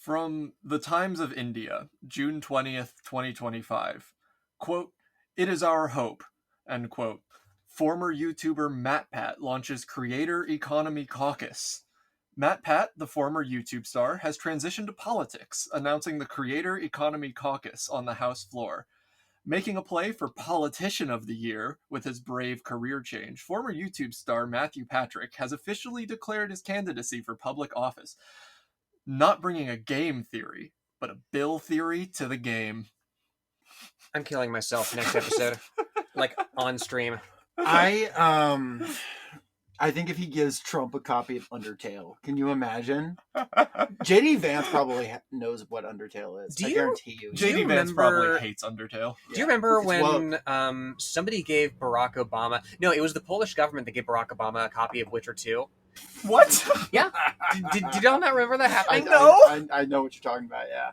From the Times of India, June 20th, 2025. Quote, "It is our hope," end quote. Former YouTuber MatPat launches Creator Economy Caucus. MatPat, the former YouTube star, has transitioned to politics, announcing the Creator Economy Caucus on the House floor. Making a play for Politician of the Year with his brave career change, former YouTube star Matthew Patrick has officially declared his candidacy for public office, not bringing a game theory, but a bill theory to the game. I'm killing myself next episode, like on stream. I think if he gives Trump a copy of Undertale, can you imagine? JD Vance probably knows what Undertale is. I guarantee you. JD Vance probably hates Undertale. Do you remember when somebody gave Barack Obama... No, it was the Polish government that gave Barack Obama a copy of Witcher 2. What? Yeah. Did y'all not remember that happening? I know what you're talking about, yeah.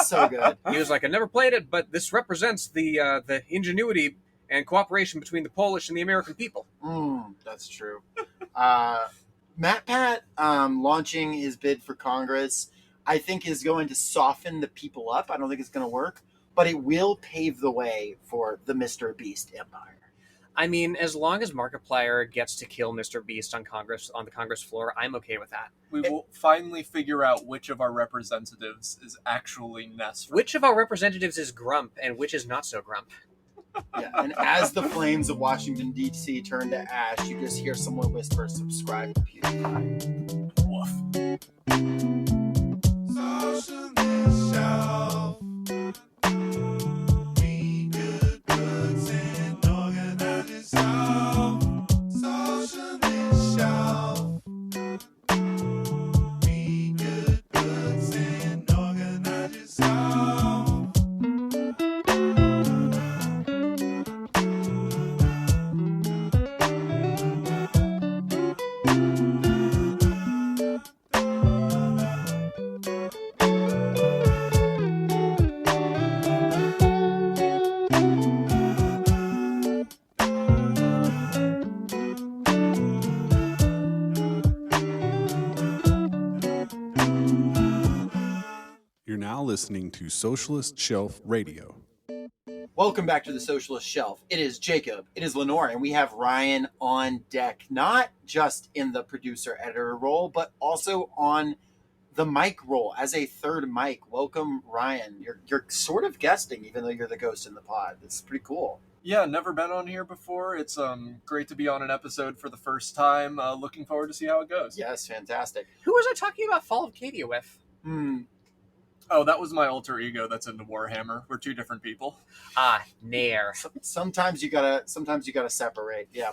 So good. He was like, I never played it, but this represents the ingenuity and cooperation between the Polish and the American people. That's true. MatPat launching his bid for Congress, I think, is going to soften the people up. I don't think it's going to work, but it will pave the way for the Mr. Beast empire. I mean, as long as Markiplier gets to kill Mr. Beast on the Congress floor, I'm okay with that. We will finally figure out which of our representatives is actually Ness. Which of our representatives is Grump and which is not so Grump? Yeah, and as the flames of Washington, D.C. turn to ash, you just hear someone whisper, "Subscribe to PewDiePie." Woof. Socialist shelf. Read good books and organize yourself. Socialist shelf. Read good books and organize yourself. You're now listening to Socialist Shelf Radio. Welcome back to the Socialist Shelf. It is Jacob, it is Lenore, and we have Ryan on deck, not just in the producer-editor role, but also on the mic role as a third mic. Welcome, Ryan. You're sort of guesting, even though you're the ghost in the pod. It's pretty cool. Yeah, never been on here before. It's great to be on an episode for the first time. Looking forward to see how it goes. Yes, fantastic. Who was I talking about Fall of Cadia with? Oh, that was my alter ego that's into Warhammer. We're two different people. Nair. Sometimes you gotta separate. Yeah.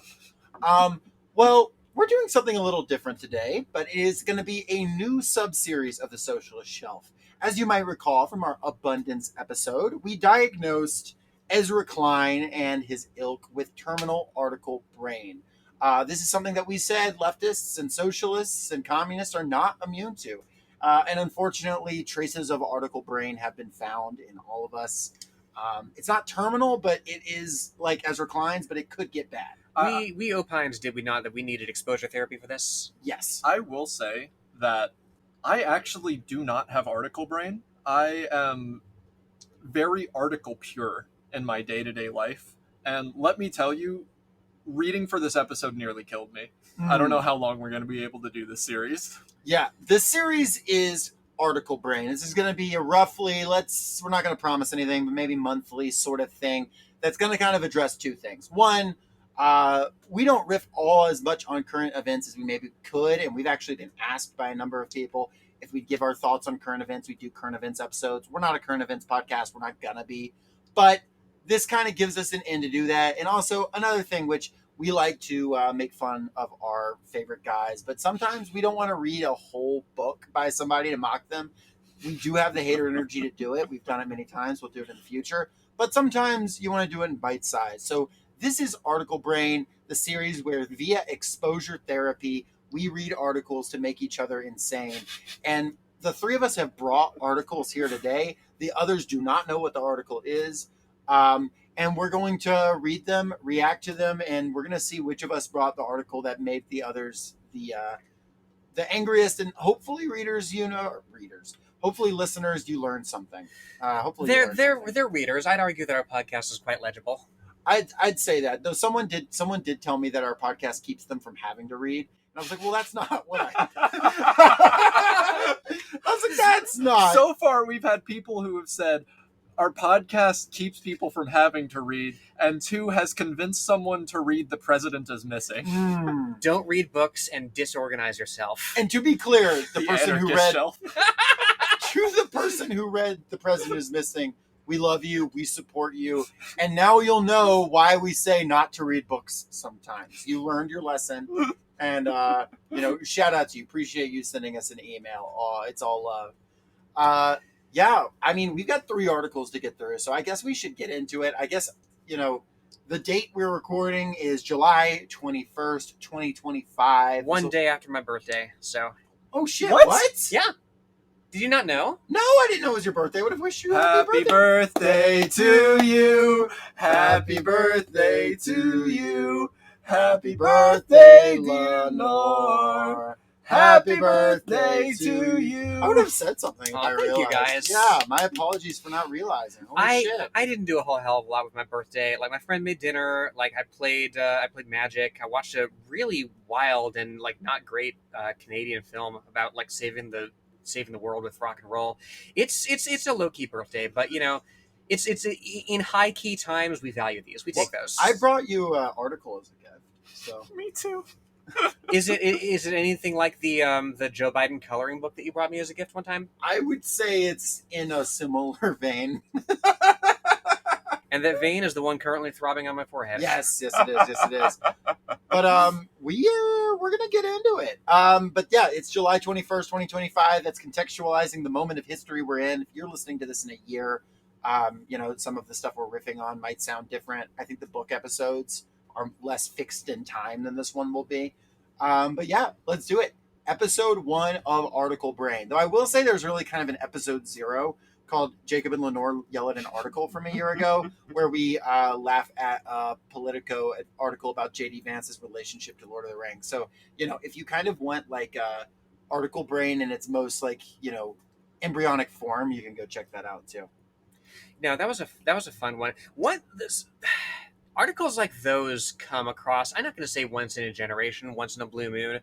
Well, we're doing something a little different today, but it is going to be a new sub-series of the Socialist Shelf. As you might recall from our Abundance episode, we diagnosed Ezra Klein and his ilk with terminal article brain. This is something that we said leftists and socialists and communists are not immune to. And unfortunately, traces of article brain have been found in all of us. It's not terminal, but it is like Ezra Klein's, but it could get bad. We opined, did we not, that we needed exposure therapy for this? Yes. I will say that I actually do not have article brain. I am very article pure in my day-to-day life. And let me tell you, reading for this episode nearly killed me. I don't know how long we're going to be able to do this series. Yeah, this series is article brain. This is going to be a roughly, we're not going to promise anything, but maybe monthly sort of thing that's going to kind of address two things. One, we don't riff all as much on current events as we maybe could, and we've actually been asked by a number of people if we give our thoughts on current events. We do current events episodes. We're not a current events podcast. We're not going to be. But this kind of gives us an end to do that. And also another thing, which we like to make fun of our favorite guys, but sometimes we don't want to read a whole book by somebody to mock them. We do have the hater energy to do it. We've done it many times. We'll do it in the future. But sometimes you want to do it in bite size. So this is Article Brain, the series where via exposure therapy, we read articles to make each other insane. And the three of us have brought articles here today. The others do not know what the article is. And we're going to read them, react to them, and we're going to see which of us brought the article that made the others the angriest, and hopefully readers, hopefully, listeners, you learned something. Hopefully, you learned something. They're readers. I'd argue that our podcast is quite legible. I'd say that, though. Someone did tell me that our podcast keeps them from having to read, and I was like, well, that's not what I. I was like, that's not. So far, we've had people who have said our podcast keeps people from having to read, and 2 has convinced someone to read The President is Missing. Don't read books and disorganize yourself. And to be clear, the person who anarchist read shelf. to the person who read The President is Missing, we love you, we support you, and now you'll know why we say not to read books sometimes. You learned your lesson, and shout out to you. Appreciate you sending us an email. It's all love. Yeah, I mean, we've got 3 articles to get through, so I guess we should get into it. I guess, the date we're recording is July 21st, 2025. One day after my birthday, so... Oh, shit, What? what? Yeah. Did you not know? No, I didn't know it was your birthday. Would have wished you Happy birthday to you. Happy birthday to you. Happy birthday, Lenore. Happy birthday to you. I would have said something if Oh, I thank you, realized. guys. Yeah, my apologies for not realizing. Holy shit. I didn't do a whole hell of a lot with my birthday. Like, my friend made dinner. Like, I played Magic. I watched a really wild and like not great Canadian film about like saving the world with rock and roll. It's a low key birthday, but it's in high key times we value these. We take those. I brought you an article as a gift. So Me too. Is it anything like the Joe Biden coloring book that you brought me as a gift one time? I would say it's in a similar vein. And that vein is the one currently throbbing on my forehead. Yes, it is. But we're gonna get into it. But yeah, it's July 21st, 2025. That's contextualizing the moment of history we're in. If you're listening to this in a year, some of the stuff we're riffing on might sound different. I think the book episodes are less fixed in time than this one will be. But yeah, let's do it. Episode 1 of Article Brain. Though I will say there's really kind of an episode 0 called Jacob and Lenore Yell at an Article from a year ago, where we laugh at Politico, an article about J.D. Vance's relationship to Lord of the Rings. So, if you kind of want like Article Brain in its most embryonic form, you can go check that out too. No, that was a fun one. Articles like those come across, I'm not going to say once in a generation, once in a blue moon,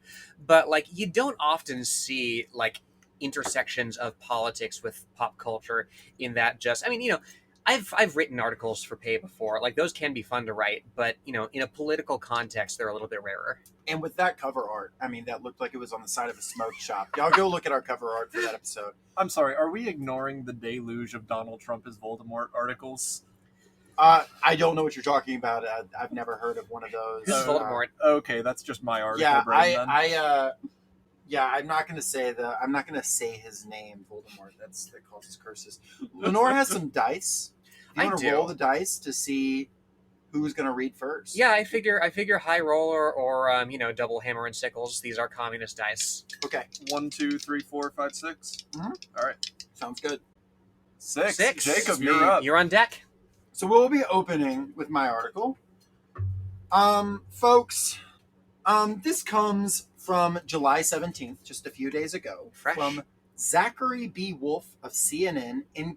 but like you don't often see like intersections of politics with pop culture in that I've written articles for pay before. Like those can be fun to write, but in a political context, they're a little bit rarer. And with that cover art, that looked like it was on the side of a smoke shop. Y'all go look at our cover art for that episode. I'm sorry, are we ignoring the deluge of Donald Trump as Voldemort articles? I don't know what you're talking about. I've never heard of one of those. Who's Voldemort? Okay, that's just my article. Yeah, brain, then. I'm not gonna say his name, Voldemort. That causes curses. Lenore has some dice. Do you want to roll the dice to see who's gonna read first? Yeah, I figure high roller or double hammer and sickles. These are communist dice. Okay. 1, 2, 3, 4, 5, 6. Mhm. All right. Sounds good. 6. Six. Jacob, Me. you're up. You're on deck. So we'll be opening with my article. Folks, this comes from July 17th, just a few days ago, Fresh. from Zachary B. Wolf of CNN in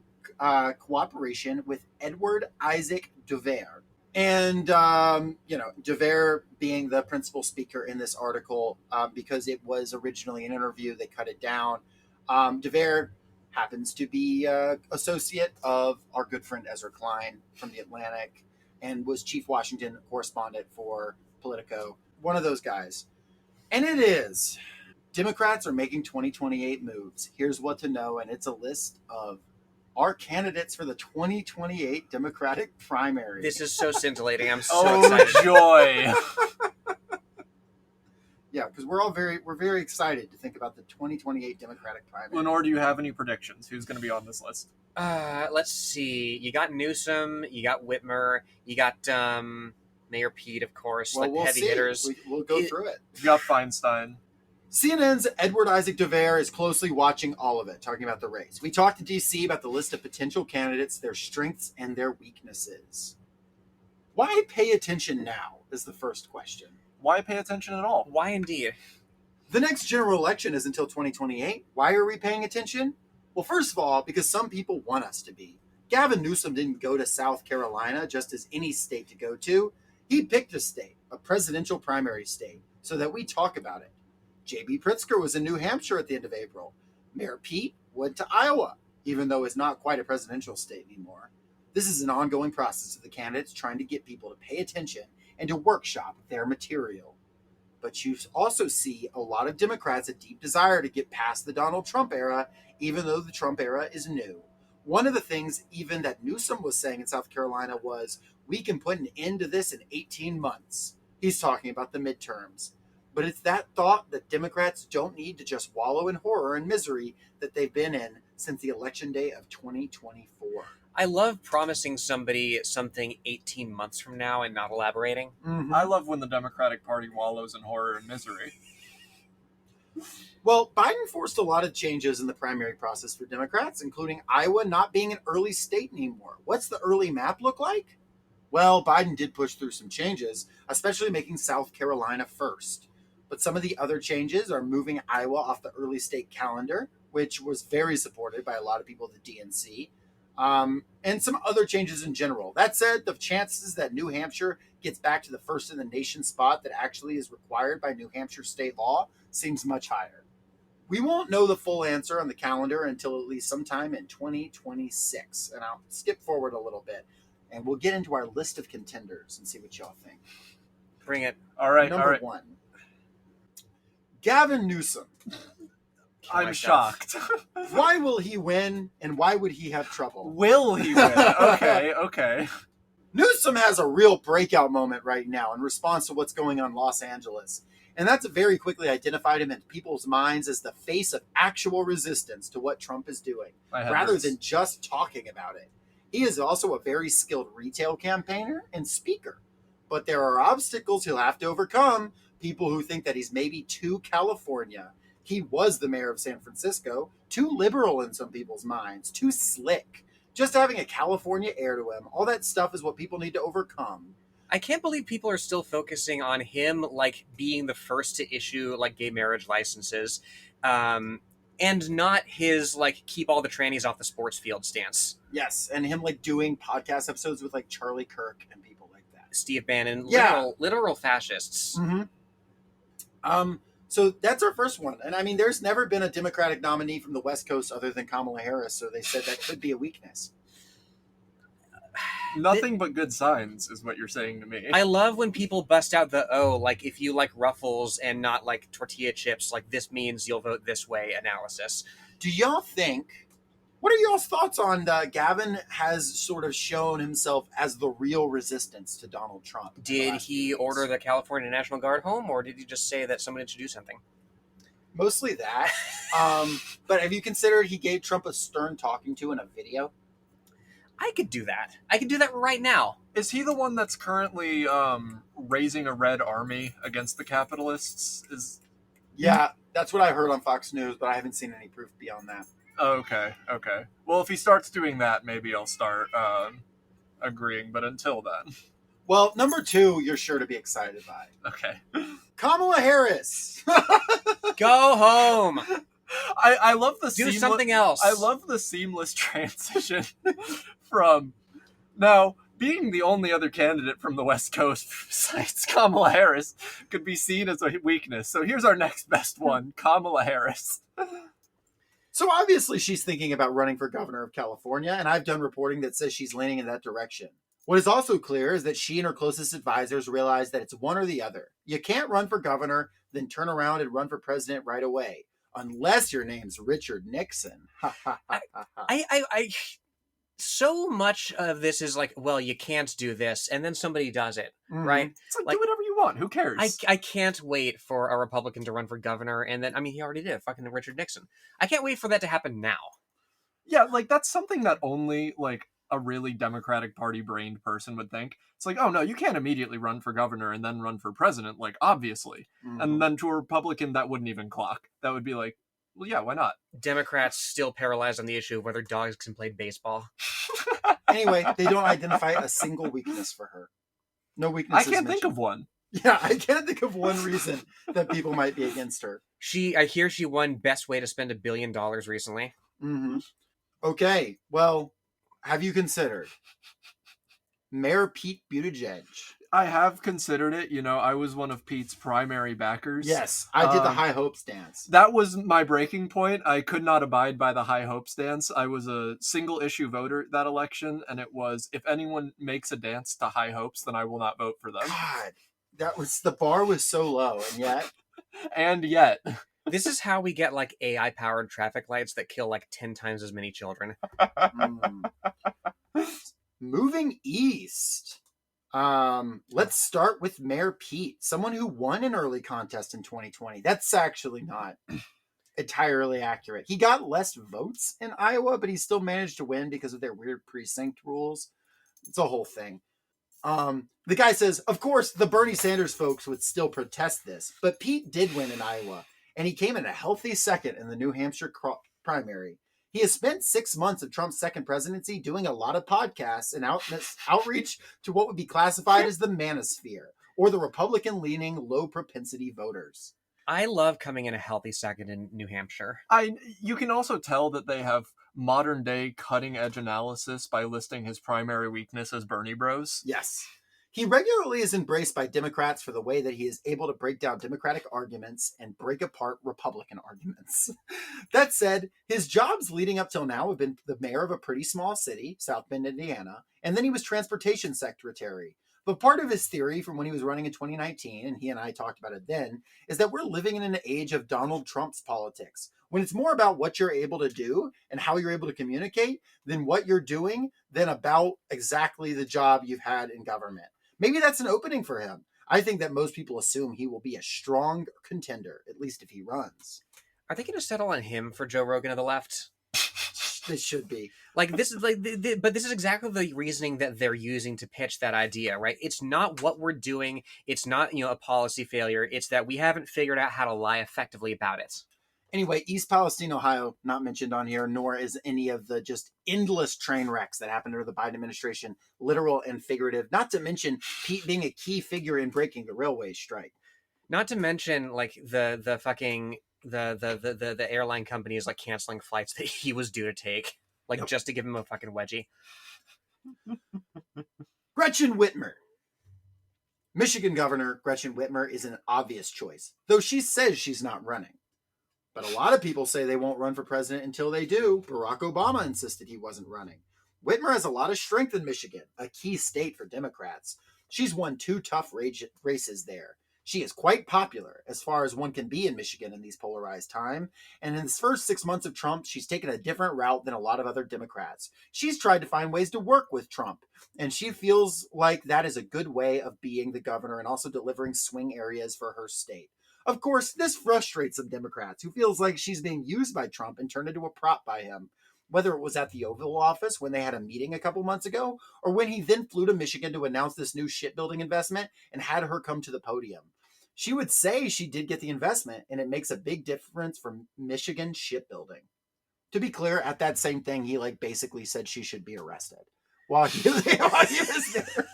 cooperation with Edward Isaac Duvere. And, Duvere being the principal speaker in this article, because it was originally an interview, they cut it down. Duvere happens to be associate of our good friend Ezra Klein from The Atlantic and was chief Washington correspondent for Politico. One of those guys. And it is, Democrats are making 2028 moves. Here's what to know, and it's a list of our candidates for the 2028 Democratic primary. This is so scintillating. I'm so Oh, excited. joy. Yeah, because we're very excited to think about the 2028 Democratic primary. Lenore, do you have any predictions? Who's going to be on this list? Let's see. You got Newsom, you got Whitmer, you got Mayor Pete, of course, Well, like we'll heavy see. hitters. We'll go through it. You got Feinstein. CNN's Edward Isaac Duvere is closely watching all of it, talking about the race. We talked to DC about the list of potential candidates, their strengths, and their weaknesses. Why pay attention now is the first question. Why pay attention at all? Why indeed? The next general election is until 2028. Why are we paying attention? Well, first of all, because some people want us to be. Gavin Newsom didn't go to South Carolina just as any state to go to. He picked a state, a presidential primary state, so that we talk about it. J.B. Pritzker was in New Hampshire at the end of April. Mayor Pete went to Iowa, even though it's not quite a presidential state anymore. This is an ongoing process of the candidates trying to get people to pay attention and to workshop their material. But you also see a lot of Democrats a deep desire to get past the Donald Trump era, even though the Trump era is new. One of the things even that Newsom was saying in South Carolina was, we can put an end to this in 18 months. He's talking about the midterms. But it's that thought that Democrats don't need to just wallow in horror and misery that they've been in since the election day of 2024. I love promising somebody something 18 months from now and not elaborating. Mm-hmm. I love when the Democratic Party wallows in horror and misery. Well, Biden forced a lot of changes in the primary process for Democrats, including Iowa not being an early state anymore. What's the early map look like? Well, Biden did push through some changes, especially making South Carolina first. But some of the other changes are moving Iowa off the early state calendar, which was very supported by a lot of people at the DNC, and some other changes in general. That said, the chances that New Hampshire gets back to the first in the nation spot that actually is required by New Hampshire state law seems much higher. We won't know the full answer on the calendar until at least sometime in 2026. And I'll skip forward a little bit, and we'll get into our list of contenders and see what y'all think. Bring it. All right, Number all right. 1, Gavin Newsom. I'm myself. shocked. Why will he win, and why would he have trouble? Will he win? Okay, okay. Newsom has a real breakout moment right now in response to what's going on in Los Angeles. And that's very quickly identified him in people's minds as the face of actual resistance to what Trump is doing, My head rather hurts. than just talking about it. He is also a very skilled retail campaigner and speaker. But there are obstacles he'll have to overcome, people who think that he's maybe too California. He was the mayor of San Francisco, too liberal in some people's minds, too slick. Just having a California air to him, all that stuff is what people need to overcome. I can't believe people are still focusing on him like being the first to issue like gay marriage licenses, and not his like keep all the trannies off the sports field stance. Yes, and him like doing podcast episodes with like Charlie Kirk and people like that. Steve Bannon, Yeah. literal fascists. Mm-hmm. So that's our first one. And I mean, there's never been a Democratic nominee from the West Coast other than Kamala Harris, so they said that could be a weakness. Nothing but good signs is what you're saying to me. I love when people bust out the like if you like Ruffles and not like tortilla chips, like this means you'll vote this way analysis. Do y'all think, what are y'all's thoughts on Gavin has sort of shown himself as the real resistance to Donald Trump? in the Did last he few years? order the California National Guard home, or did he just say that someone should do something? Mostly that. But have you considered he gave Trump a stern talking to in a video? I could do that. I could do that right now. Is he the one that's currently raising a red army against the capitalists? Yeah, that's what I heard on Fox News, but I haven't seen any proof beyond that. Okay, okay. Well, if he starts doing that, maybe I'll start agreeing, but until then. Well, number 2, you're sure to be excited by. Okay. Kamala Harris. Go home. I love the Do something else. I love the seamless transition from now being the only other candidate from the West Coast besides Kamala Harris could be seen as a weakness. So here's our next best one, Kamala Harris. So obviously she's thinking about running for governor of California, and I've done reporting that says she's leaning in that direction. What is also clear is that she and her closest advisors realize that it's one or the other. You can't run for governor, then turn around and run for president right away. Unless your name's Richard Nixon. I so much of this is like, well, you can't do this, and then somebody does it, right? It's like, Like- do whatever you want. Who cares? I can't wait for a Republican to run for governor, and then, I mean, he already did, fucking Richard Nixon. I can't wait for that to happen now. Yeah, like that's something that only like a really Democratic Party brained person would think. It's like, oh no, you can't immediately run for governor and then run for president, like obviously. And then to a Republican that wouldn't even clock. That would be like, well, yeah, why not? Democrats still paralyzed on the issue of whether dogs can play baseball. Anyway, they don't identify a single weakness for her. No I weakness. can't think of one. Yeah, I can't think of one reason that people might be against her. I hear she won Best Way to Spend $1 billion recently. Mm-hmm. Okay, well, have you considered Mayor Pete Buttigieg? I have considered it. You know, I was one of Pete's primary backers. Yes, I did the Um, high hopes dance. That was my breaking point. I could not abide by the high hopes dance. I was a single issue voter that election, and it was, if anyone makes a dance to high hopes, then I will not vote for them. God, the bar was so low, and yet. And yet, This is how we get like AI powered traffic lights that kill like 10 times as many children. Moving east. Let's start with Mayor Pete, someone who won an early contest in 2020. That's actually not entirely accurate. He got less votes in Iowa, but he still managed to win because of their weird precinct rules. It's a whole thing. The guy says, of course, the Bernie Sanders folks would still protest this, but Pete did win in Iowa, and he came in a healthy second in the New Hampshire primary. He has spent 6 months of Trump's second presidency doing a lot of podcasts and outreach to what would be classified as the manosphere, or the Republican-leaning, low-propensity voters. I love coming in a healthy second in New Hampshire. you can also tell that they have modern day cutting edge analysis by listing his primary weakness as Bernie Bros. Yes. He regularly is embraced by Democrats for the way that he is able to break down Democratic arguments and break apart Republican arguments. That said, his jobs leading up till now have been the mayor of a pretty small city, South Bend, Indiana, and then he was transportation secretary. But part of his theory from when he was running in 2019, and he and I talked about it then, is that we're living in an age of Donald Trump's politics, when it's more about what you're able to do and how you're able to communicate than what you're doing, than about exactly the job you've had in government. Maybe that's an opening for him. I think that most people assume he will be a strong contender, at least if he runs. Are they going to settle on him for Joe Rogan of the left? This should be. Like, this is like, but this is exactly the reasoning that they're using to pitch that idea, right? It's not what we're doing. It's not, a policy failure. It's that we haven't figured out how to lie effectively about it. Anyway, East Palestine, Ohio, not mentioned on here, nor is any of the just endless train wrecks that happened under the Biden administration, literal and figurative, not to mention Pete being a key figure in breaking the railway strike. Not to mention, like, the fucking, the airline companies, like, canceling flights that he was due to take, like, just to give him a fucking wedgie. Gretchen Whitmer. Michigan Governor Gretchen Whitmer is an obvious choice, though she says she's not running. But a lot of people say they won't run for president until they do. Barack Obama insisted he wasn't running. Whitmer has a lot of strength in Michigan, a key state for Democrats. She's won 2 tough races there. She is quite popular, as far as one can be in Michigan in these polarized times. And in the first 6 months of Trump, she's taken a different route than a lot of other Democrats. She's tried to find ways to work with Trump, and she feels like that is a good way of being the governor and also delivering swing areas for her state. Of course, this frustrates some Democrats who feels like she's being used by Trump and turned into a prop by him, whether it was at the Oval Office when they had a meeting a couple months ago, or when he then flew to Michigan to announce this new shipbuilding investment and had her come to the podium. She would say she did get the investment, and it makes a big difference for Michigan shipbuilding. To be clear, at that same thing, he basically said she should be arrested while he was there.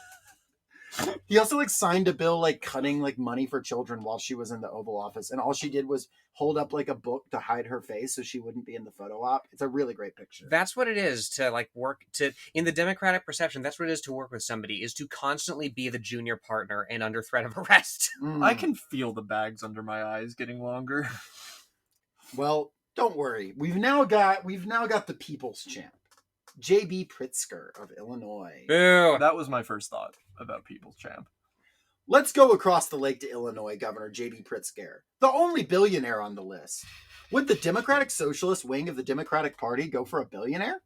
He also signed a bill cutting money for children while she was in the Oval Office, and all she did was hold up a book to hide her face so she wouldn't be in the photo op. It's a really great picture. That's what it is to work to, in the Democratic perception, that's what it is to work with somebody, is to constantly be the junior partner and under threat of arrest. I can feel the bags under my eyes getting longer. Well, don't worry. We've now got the people's champ, J.B. Pritzker of Illinois. Boo! That was my first thought about People's Champ. Let's go across the lake to Illinois, Governor J.B. Pritzker, the only billionaire on the list. Would the Democratic Socialist wing of the Democratic Party go for a billionaire?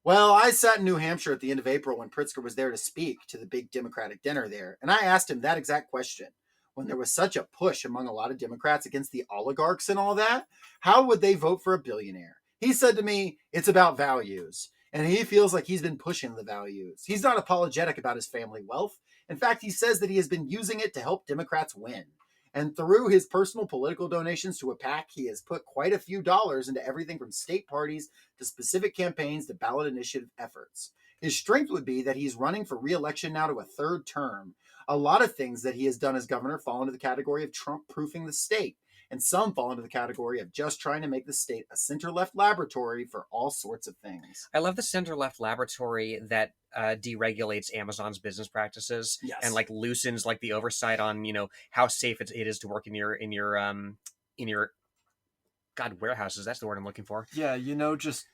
Well, I sat in New Hampshire at the end of April when Pritzker was there to speak to the big Democratic dinner there, and I asked him that exact question. When there was such a push among a lot of Democrats against the oligarchs and all that, how would they vote for a billionaire? He said to me, it's about values. And he feels like he's been pushing the values. He's not apologetic about his family wealth. In fact, he says that he has been using it to help Democrats win. And through his personal political donations to a PAC, he has put quite a few dollars into everything from state parties to specific campaigns to ballot initiative efforts. His strength would be that he's running for re-election now to a 3rd term. A lot of things that he has done as governor fall into the category of Trump-proofing the state. and some fall into the category of just trying to make the state a center-left laboratory for all sorts of things. I love the center-left laboratory that deregulates Amazon's business practices Yes. and like loosens like the oversight on how safe it is to work in your warehouses. That's the word I'm looking for. Yeah, just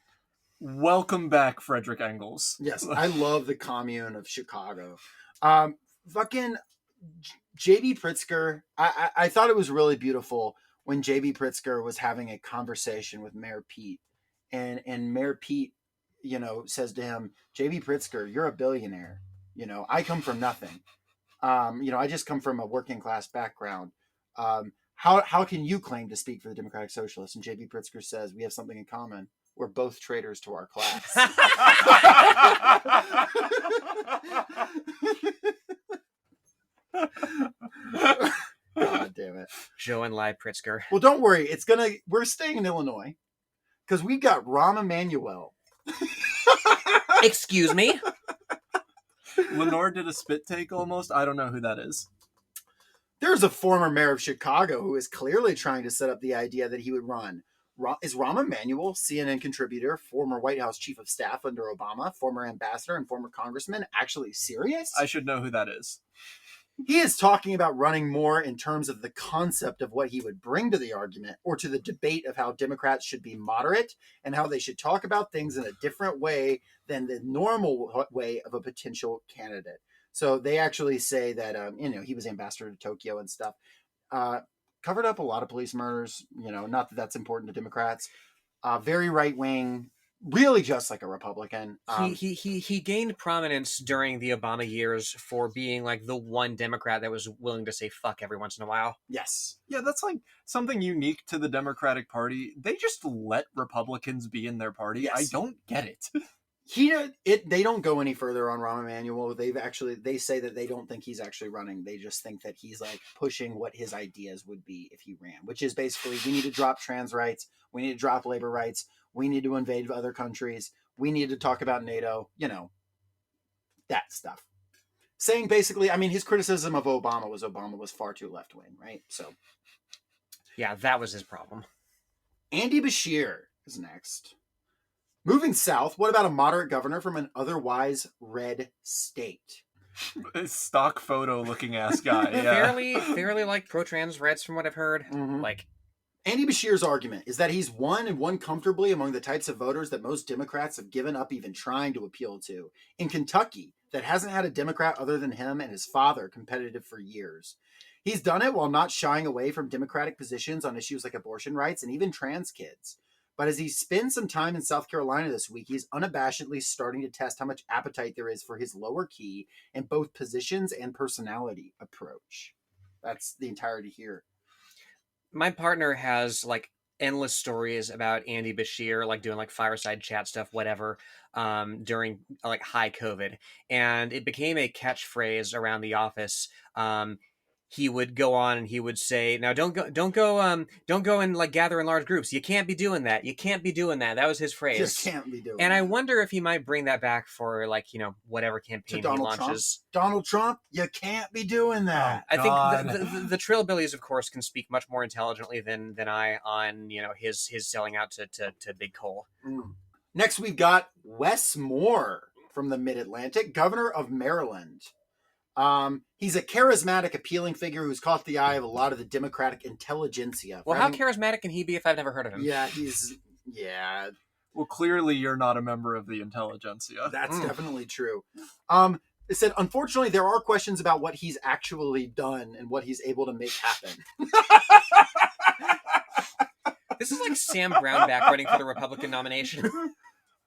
welcome back, Frederick Engels. Yes, I love the commune of Chicago. Fucking J.B. Pritzker, I thought it was really beautiful when J.B. Pritzker was having a conversation with Mayor Pete. And Mayor Pete, says to him, J.B. Pritzker, you're a billionaire. I come from nothing. I just come from a working class background. How can you claim to speak for the Democratic Socialists? And J.B. Pritzker says, we have something in common. We're both traitors to our class. God damn it. Joe and Lai Pritzker. Well, don't worry. We're staying in Illinois because we've got Rahm Emanuel. Excuse me? Lenore did a spit take almost. I don't know who that is. There's a former mayor of Chicago who is clearly trying to set up the idea that he would run. Is Rahm Emanuel, CNN contributor, former White House chief of staff under Obama, former ambassador, and former congressman, actually serious? I should know who that is. He is talking about running more in terms of the concept of what he would bring to the argument or to the debate of how Democrats should be moderate and how they should talk about things in a different way than the normal way of a potential candidate. So they actually say that, he was ambassador to Tokyo and stuff. Covered up a lot of police murders, not that that's important to Democrats. Very right wing, really just like a Republican. He gained prominence during the Obama years for being like the one Democrat that was willing to say fuck every once in a while. Yes. Yeah, that's like something unique to the Democratic Party. They just let Republicans be in their party. Yes. I don't get it. They don't go any further on Rahm Emanuel. They say that they don't think he's actually running. They just think that he's like pushing what his ideas would be if he ran, which is basically we need to drop trans rights, we need to drop labor rights, we need to invade other countries, we need to talk about NATO, that stuff. Saying basically, his criticism of Obama was far too left wing, right? So, yeah, that was his problem. Andy Bashir is next. Moving south, what about a moderate governor from an otherwise red state? Stock photo looking ass guy. Yeah. fairly like pro-trans Reds from what I've heard. Mm-hmm. Like Andy Bashir's argument is that he's won comfortably among the types of voters that most Democrats have given up even trying to appeal to. In Kentucky, that hasn't had a Democrat other than him and his father competitive for years. He's done it while not shying away from Democratic positions on issues like abortion rights and even trans kids. But as he spends some time in South Carolina this week, he's unabashedly starting to test how much appetite there is for his lower key in both positions and personality approach. That's the entirety here. my partner has like endless stories about Andy Bashir, like doing like fireside chat stuff, whatever, during like high COVID. And it became a catchphrase around the office. He would go on and he would say, "Now don't go and like gather in large groups. You can't be doing that. You can't be doing that." That was his phrase. Just can't be doing And that. I wonder if he might bring that back for like, you know, whatever campaign he launches. Donald Trump, you can't be doing that. I think the Trillbillies, of course, can speak much more intelligently than I on, you know, his selling out to Big Coal. Next, we've got Wes Moore from the Mid-Atlantic, governor of Maryland. He's a charismatic, appealing figure who's caught the eye of a lot of the Democratic intelligentsia. Well, how charismatic can he be if I've never heard of him? Yeah. Well, clearly you're not a member of the intelligentsia. That's definitely true. It said, unfortunately, there are questions about what he's actually done and what he's able to make happen. This is like Sam Brownback running for the Republican nomination.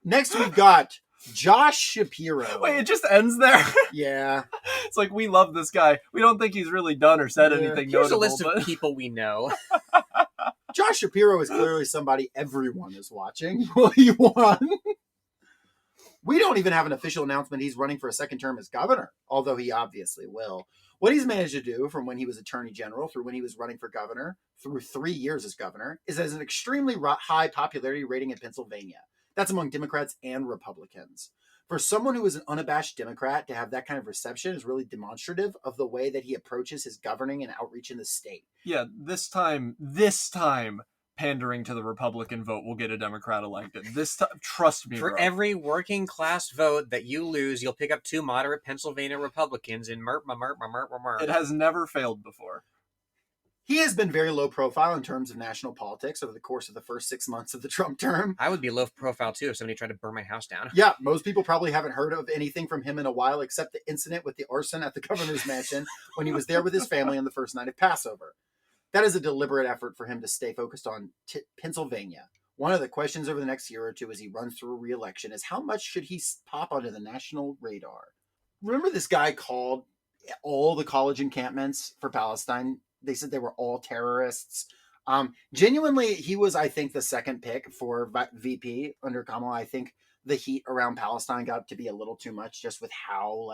Next, we've got Josh Shapiro. Wait, it just ends there? Yeah. It's like, we love this guy. We don't think he's really done or said anything Here's notable. a list of people we know. Josh Shapiro is clearly somebody everyone is watching. Will he won? We don't even have an official announcement he's running for a second term as governor, although he obviously will. What he's managed to do from when he was attorney general through when he was running for governor, through 3 years as governor, is as an extremely high popularity rating in Pennsylvania. That's among Democrats and Republicans. For someone who is an unabashed Democrat to have that kind of reception is really demonstrative of the way that he approaches his governing and outreach in the state. Yeah, this time, pandering to the Republican vote will get a Democrat elected. This time, trust me, For bro. every working class vote that you lose, you'll pick up 2 moderate Pennsylvania Republicans in merp. It has never failed before. He has been very low profile in terms of national politics over the course of the first 6 months of the Trump term. I would be low profile too if somebody tried to burn my house down. Yeah, most people probably haven't heard of anything from him in a while except the incident with the arson at the governor's mansion when he was there with his family on the first night of Passover. That is a deliberate effort for him to stay focused on Pennsylvania. One of the questions over the next year or two as he runs through re-election is how much should he pop onto the national radar? Remember this guy called all the college encampments for Palestine? They said they were all terrorists. Genuinely, he was, I think, the second pick for VP under Kamala. I think the heat around Palestine got to be a little too much just with how,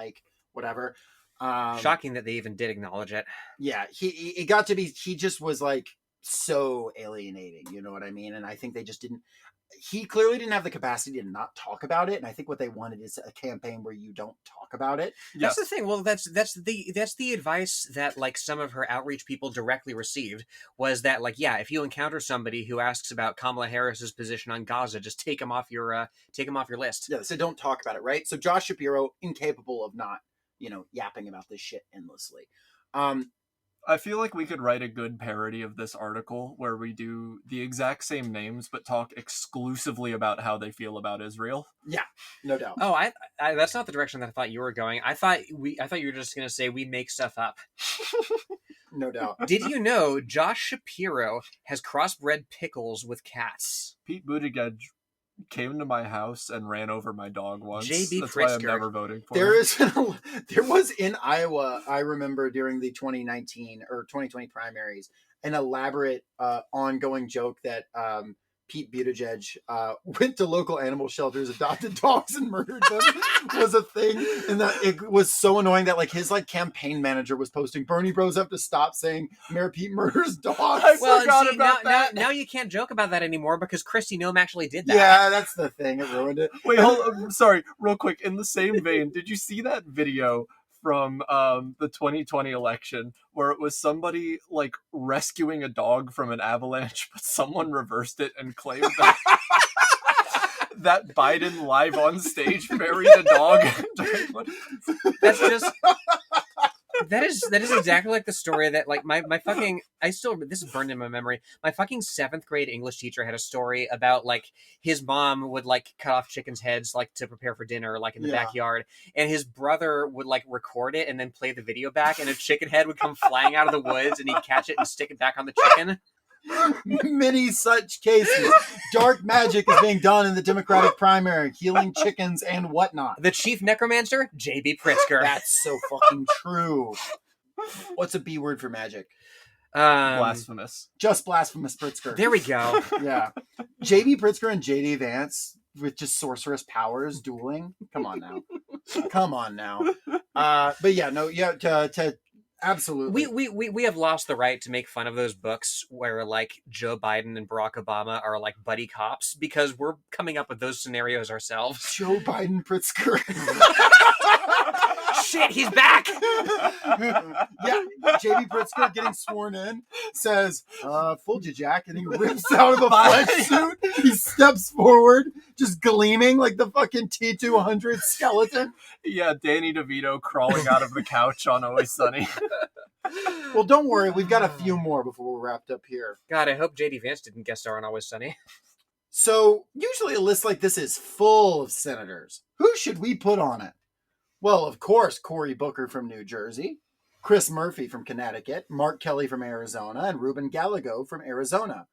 whatever. Shocking that they even did acknowledge it. Yeah, it got to be, he just was so alienating, you know what I mean? And I think they just didn't, he clearly didn't have the capacity to not talk about it. And I think what they wanted is a campaign where you don't talk about it. That's the thing. Well, that's the advice that some of her outreach people directly received was that if you encounter somebody who asks about Kamala Harris's position on Gaza, just take them off your list. Yeah, so don't talk about it, right? So Josh Shapiro, incapable of not, yapping about this shit endlessly. I feel like we could write a good parody of this article where we do the exact same names but talk exclusively about how they feel about Israel. Yeah, no doubt. Oh, I that's not the direction that I thought you were going. I thought you were just going to say we make stuff up. No doubt. Did you know Josh Shapiro has crossbred pickles with cats? Pete Buttigieg came to my house and ran over my dog once. J.B. That's why I'm Pritzker. never voting for him. There was in Iowa, I remember during the 2019 or 2020 primaries, an elaborate ongoing joke that Pete Buttigieg went to local animal shelters, adopted dogs, and murdered them was a thing. And that it was so annoying that his campaign manager was posting, Bernie bros have to stop saying Mayor Pete murders dogs. I forgot about that. Now you can't joke about that anymore because Kristi Noem actually did that. Yeah, that's the thing. It ruined it. Wait, hold on. Sorry, real quick. In the same vein, did you see that video from the 2020 election where it was somebody rescuing a dog from an avalanche, but someone reversed it and claimed that that Biden live on stage buried a dog? That's just that is exactly like the story that my fucking this is burned in my memory. My fucking 7th grade English teacher had a story about his mom would cut off chickens' heads to prepare for dinner in the backyard, and his brother would record it and then play the video back, and a chicken head would come flying out of the woods and he'd catch it and stick it back on the chicken. Many such cases. Dark magic is being done in the Democratic primary, healing chickens and whatnot. The chief necromancer, J.B. Pritzker. That's so fucking true. What's a B word for magic? Blasphemous. Just blasphemous Pritzker. There we go. Yeah. J.B. Pritzker and J.D. Vance with just sorceress powers dueling. Come on now. But yeah, no, yeah, to absolutely. We have lost the right to make fun of those books where Joe Biden and Barack Obama are buddy cops because we're coming up with those scenarios ourselves. Joe Biden Pritzker. Shit, he's back. Yeah, JB Pritzker getting sworn in says, "Fooled you, Jack," and he rips out of a flesh suit. He steps forward, just gleaming like the fucking T-200 skeleton. Yeah, Danny DeVito crawling out of the couch on Always Sunny. Well, don't worry, we've got a few more before we're wrapped up here. God, I hope JD Vance didn't guest star on Always Sunny. So, usually a list like this is full of senators. Who should we put on it? Well, of course, Cory Booker from New Jersey, Chris Murphy from Connecticut, Mark Kelly from Arizona, and Ruben Gallego from Arizona.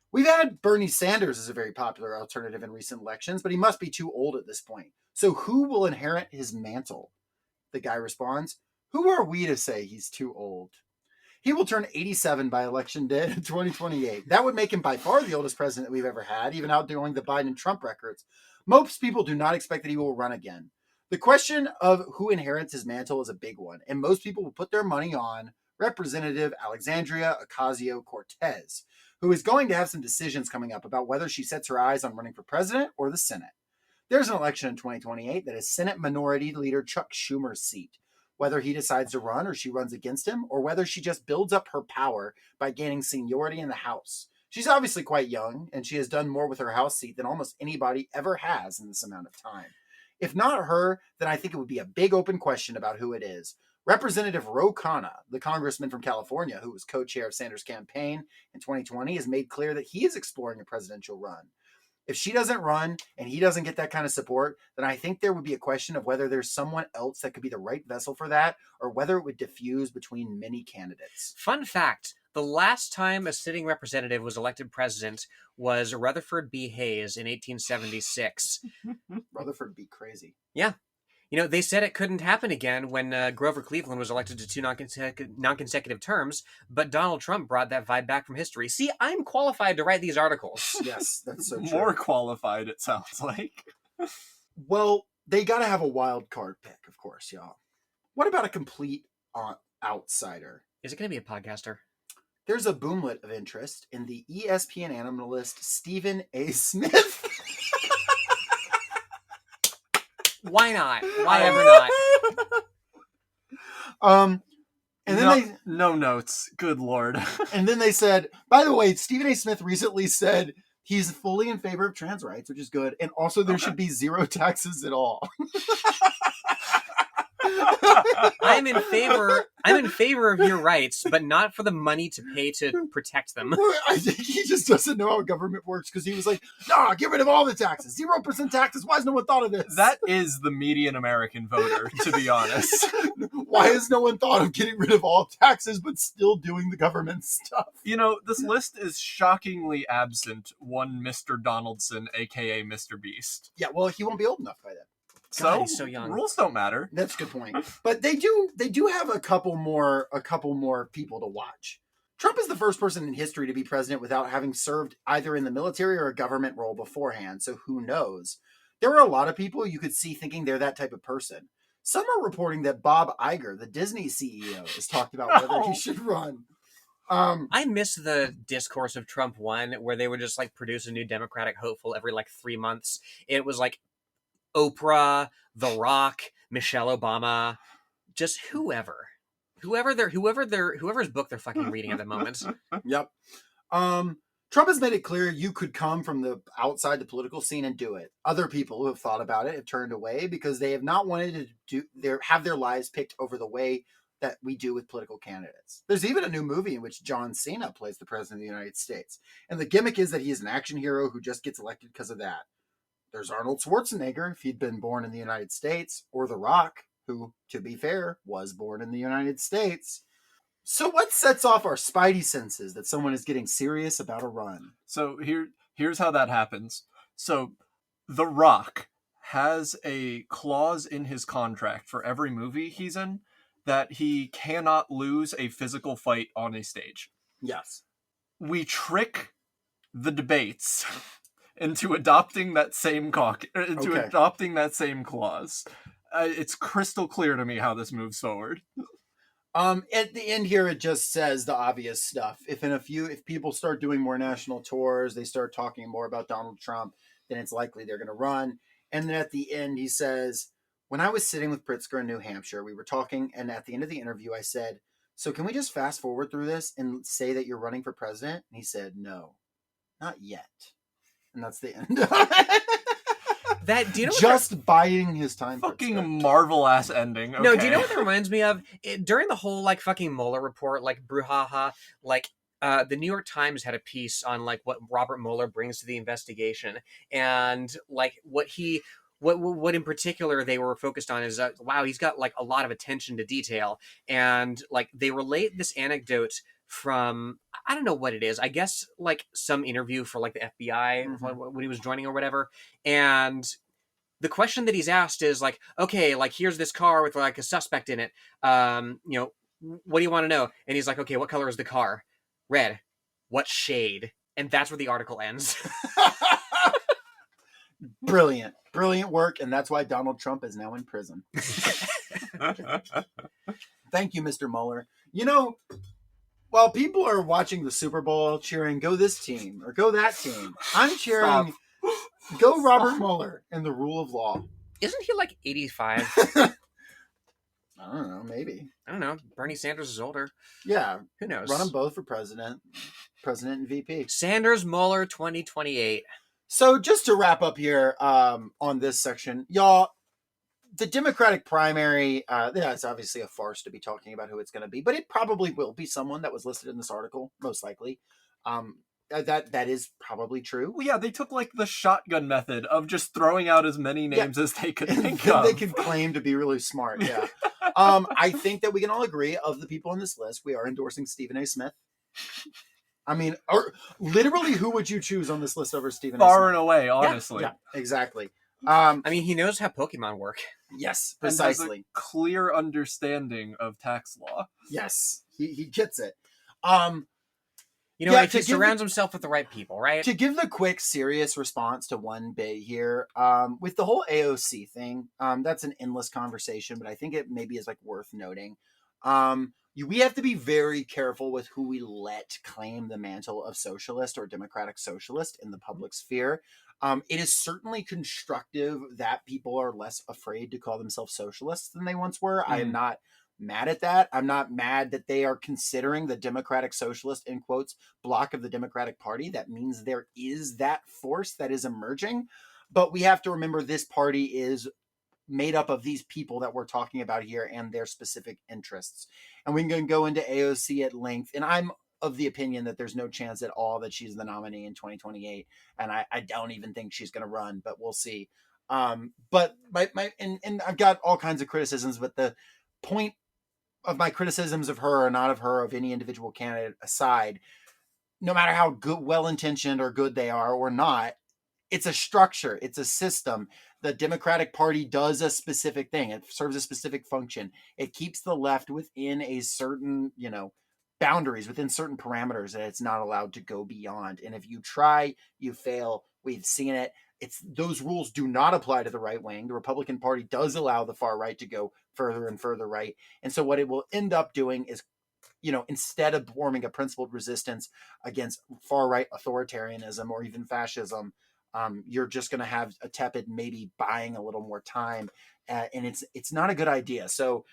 We've had Bernie Sanders as a very popular alternative in recent elections, but he must be too old at this point. So who will inherit his mantle? The guy responds, "Who are we to say he's too old? He will turn 87 by election day in 2028. That would make him by far the oldest president that we've ever had, even outdoing the Biden and Trump records. Most people do not expect that he will run again. The question of who inherits his mantle is a big one, and most people will put their money on Representative Alexandria Ocasio-Cortez, who is going to have some decisions coming up about whether she sets her eyes on running for president or the Senate. There's an election in 2028 that is Senate Minority Leader Chuck Schumer's seat. Whether he decides to run or she runs against him, or whether she just builds up her power by gaining seniority in the House. She's obviously quite young, and she has done more with her House seat than almost anybody ever has in this amount of time. If not her, then I think it would be a big open question about who it is. Representative Ro Khanna, the congressman from California who was co-chair of Sanders' campaign in 2020, has made clear that he is exploring a presidential run. If she doesn't run and he doesn't get that kind of support, then I think there would be a question of whether there's someone else that could be the right vessel for that, or whether it would diffuse between many candidates. Fun fact, the last time a sitting representative was elected president was Rutherford B. Hayes in 1876. Rutherford be crazy. Yeah. You know, they said it couldn't happen again when Grover Cleveland was elected to 2 non-consecutive terms, but Donald Trump brought that vibe back from history. See, I'm qualified to write these articles. Yes, that's so true. More qualified, it sounds like. Well, they got to have a wild card pick, of course, y'all. What about a complete outsider? Is it going to be a podcaster? There's a boomlet of interest in the ESPN analyst Stephen A. Smith. Why not? Why ever not? And then no notes. Good Lord. and then they said, by the way, Stephen A. Smith recently said he's fully in favor of trans rights, which is good, and also there should be zero taxes at all. I'm in favor of your rights, but not for the money to pay to protect them. I think he just doesn't know how government works, because he was like, nah, get rid of all the taxes. 0% taxes. Why has no one thought of this? That is the median American voter, to be honest. Why has no one thought of getting rid of all taxes but still doing the government stuff? You know, this list is shockingly absent one Mr. Donaldson, aka Mr. Beast. Yeah, well, he won't be old enough by then. God, he's so young. Rules don't matter. That's a good point. But they do have a couple more people to watch. Trump is the first person in history to be president without having served either in the military or a government role beforehand, so who knows? There are a lot of people you could see thinking they're that type of person. Some are reporting that Bob Iger, the Disney CEO, has talked about whether he should run. I miss the discourse of Trump 1, where they would just like produce a new Democratic hopeful every like 3 months. It was like Oprah, The Rock, Michelle Obama, just whoever's book they're fucking reading at the moment. Yep. Trump has made it clear you could come from the outside the political scene and do it. Other people who have thought about it have turned away because they have not wanted to have their lives picked over the way that we do with political candidates. There's even a new movie in which John Cena plays the president of the United States. And the gimmick is that he is an action hero who just gets elected because of that. There's Arnold Schwarzenegger, if he'd been born in the United States, or The Rock, who, to be fair, was born in the United States. So what sets off our spidey senses that someone is getting serious about a run? So here's how that happens. So The Rock has a clause in his contract for every movie he's in that he cannot lose a physical fight on a stage. Yes. We trick the debates into adopting that same adopting that same clause. It's crystal clear to me how this moves forward. At the end here, it just says the obvious stuff. If people start doing more national tours, they start talking more about Donald Trump, then it's likely they're going to run. And then at the end, he says, when I was sitting with Pritzker in New Hampshire, we were talking, and at the end of the interview, I said, so can we just fast forward through this and say that you're running for president? And he said, no, not yet. And that's the end. Do you know just biding his time? Fucking Marvel ass ending. Okay. No, do you know what that reminds me of? During the whole like fucking Mueller report, like brouhaha, like the New York Times had a piece on like what Robert Mueller brings to the investigation, and like what in particular they were focused on is wow, he's got like a lot of attention to detail, and like they relate this anecdote from, I don't know what it is, I guess like some interview for like the FBI when he was joining or whatever, and the question that he's asked is like, okay, like here's this car with like a suspect in it, you know, what do you want to know? And he's like, okay, what color is the car? Red. What shade? And that's where the article ends. Brilliant work, and that's why Donald Trump is now in prison. Thank you, Mr. Mueller. You know, while people are watching the Super Bowl cheering, go this team or go that team, I'm cheering, go Robert Mueller and the rule of law. Isn't he like 85? I don't know, maybe. I don't know. Bernie Sanders is older. Yeah, Who knows? run them both for president and VP. Sanders Mueller 2028. So just to wrap up here on this section, y'all, the Democratic primary, it's obviously a farce to be talking about who it's going to be, but it probably will be someone that was listed in this article, most likely. That is probably true. Well, yeah, they took like the shotgun method of just throwing out as many names as they could think And of. they could claim to be really smart. Yeah. I think that we can all agree of the people on this list, we are endorsing Stephen A. Smith. I mean, or literally, who would you choose on this list over Stephen A. Smith? Far and away, honestly. Yeah, exactly. I mean, he knows how Pokemon work. Yes, And has precisely. a clear understanding of tax law. Yes, he gets it. You know, Yeah, if he surrounds himself with the right people, right? To give the quick, serious response to one bit here, with the whole AOC thing, that's an endless conversation, but I think it maybe is like worth noting. We have to be very careful with who we let claim the mantle of socialist or democratic socialist in the public sphere. It is certainly constructive that people are less afraid to call themselves socialists than they once were. I am not mad at that. I'm not mad that they are considering the democratic socialist, in quotes, block of the Democratic Party. That means there is that force that is emerging. But we have to remember this party is made up of these people that we're talking about here and their specific interests. And we can go into AOC at length. And I'm of the opinion that there's no chance at all that she's the nominee in 2028. And I don't even think she's going to run, but we'll see. But and I've got all kinds of criticisms, but the point of my criticisms of her or not of her, of any individual candidate aside, no matter how good, well-intentioned or good they are or not, it's a structure, it's a system. The Democratic Party does a specific thing. It serves a specific function. It keeps the left within a certain, boundaries, within certain parameters that it's not allowed to go beyond. And if you try, you fail. We've seen it. Those rules do not apply to the right wing. The Republican Party does allow the far right to go further and further right. And so what it will end up doing is, instead of forming a principled resistance against far right authoritarianism or even fascism, you're just going to have a tepid, maybe buying a little more time. And it's not a good idea. So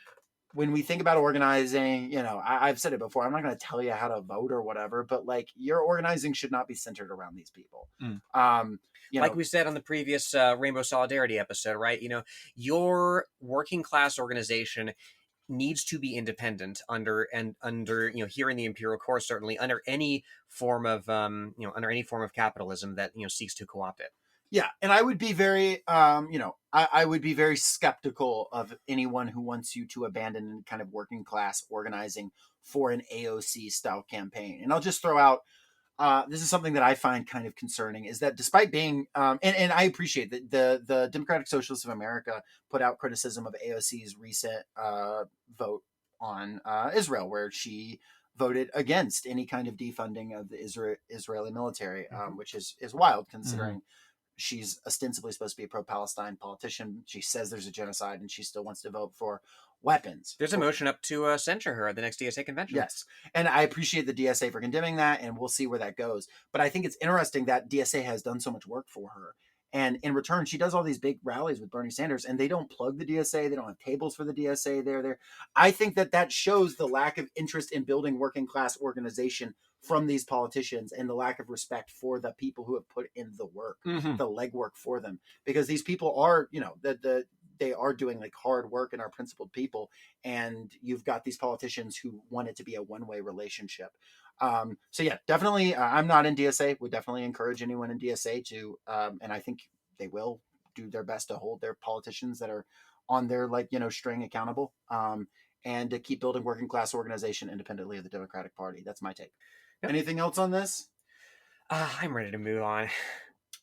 when we think about organizing, I've said it before, I'm not going to tell you how to vote or whatever, but like your organizing should not be centered around these people. Like we said on the previous Rainbow Solidarity episode, right? Your working class organization needs to be independent under here in the imperial core, certainly under any form of capitalism that seeks to co-opt it. Yeah, and I would be very I would be very skeptical of anyone who wants you to abandon kind of working class organizing for an AOC style campaign. And I'll just throw out this is something that I find kind of concerning, is that despite being and I appreciate that the Democratic Socialists of America put out criticism of AOC's recent vote on Israel, where she voted against any kind of defunding of the Israeli military, which is wild considering she's ostensibly supposed to be a pro-Palestine politician. She says there's a genocide and she still wants to vote for weapons. There's a motion up to censure her at the next DSA convention. Yes. And I appreciate the DSA for condemning that, and we'll see where that goes. But I think it's interesting that DSA has done so much work for her. And in return, she does all these big rallies with Bernie Sanders, and they don't plug the DSA. They don't have tables for the DSA. There. I think that shows the lack of interest in building working class organization from these politicians, and the lack of respect for the people who have put in the work, the legwork for them. Because these people are, they are doing like hard work and are principled people. And you've got these politicians who want it to be a one-way relationship. So yeah, definitely, I'm not in DSA. Would definitely encourage anyone in DSA to, and I think they will do their best to hold their politicians that are on their string accountable, and to keep building working class organization independently of the Democratic Party. That's my take. Yep. Anything else on this? I'm ready to move on.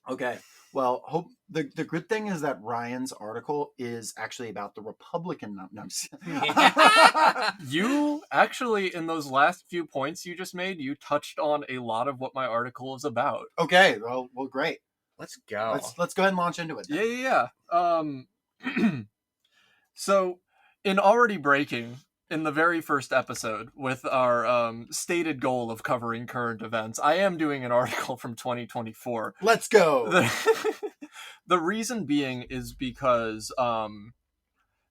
Okay. Well, hope the good thing is that Ryan's article is actually about the Republican. No, I'm just... You actually, in those last few points you just made, you touched on a lot of what my article is about. Okay. Well, great. Let's go. Let's go ahead and launch into it then. Yeah. So, in Already Breaking, in the very first episode, with our stated goal of covering current events, I am doing an article from 2024. Let's go. The reason being is because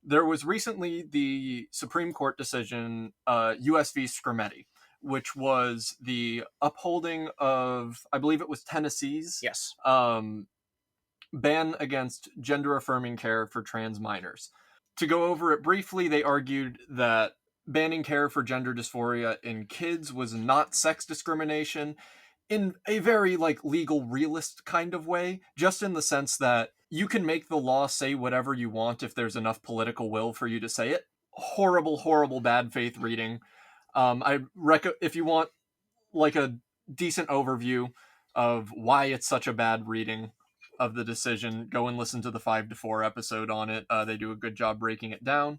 there was recently the Supreme Court decision, US v. Scrimeti, which was the upholding of, I believe it was Tennessee's Yes. ban against gender-affirming care for trans minors. To go over it briefly, they argued that banning care for gender dysphoria in kids was not sex discrimination in a very, like, legal realist kind of way, just in the sense that you can make the law say whatever you want if there's enough political will for you to say it. Horrible, horrible bad faith reading. If you want, like, a decent overview of why it's such a bad reading of the decision, go and listen to the 5-4 episode on it. They do a good job breaking it down.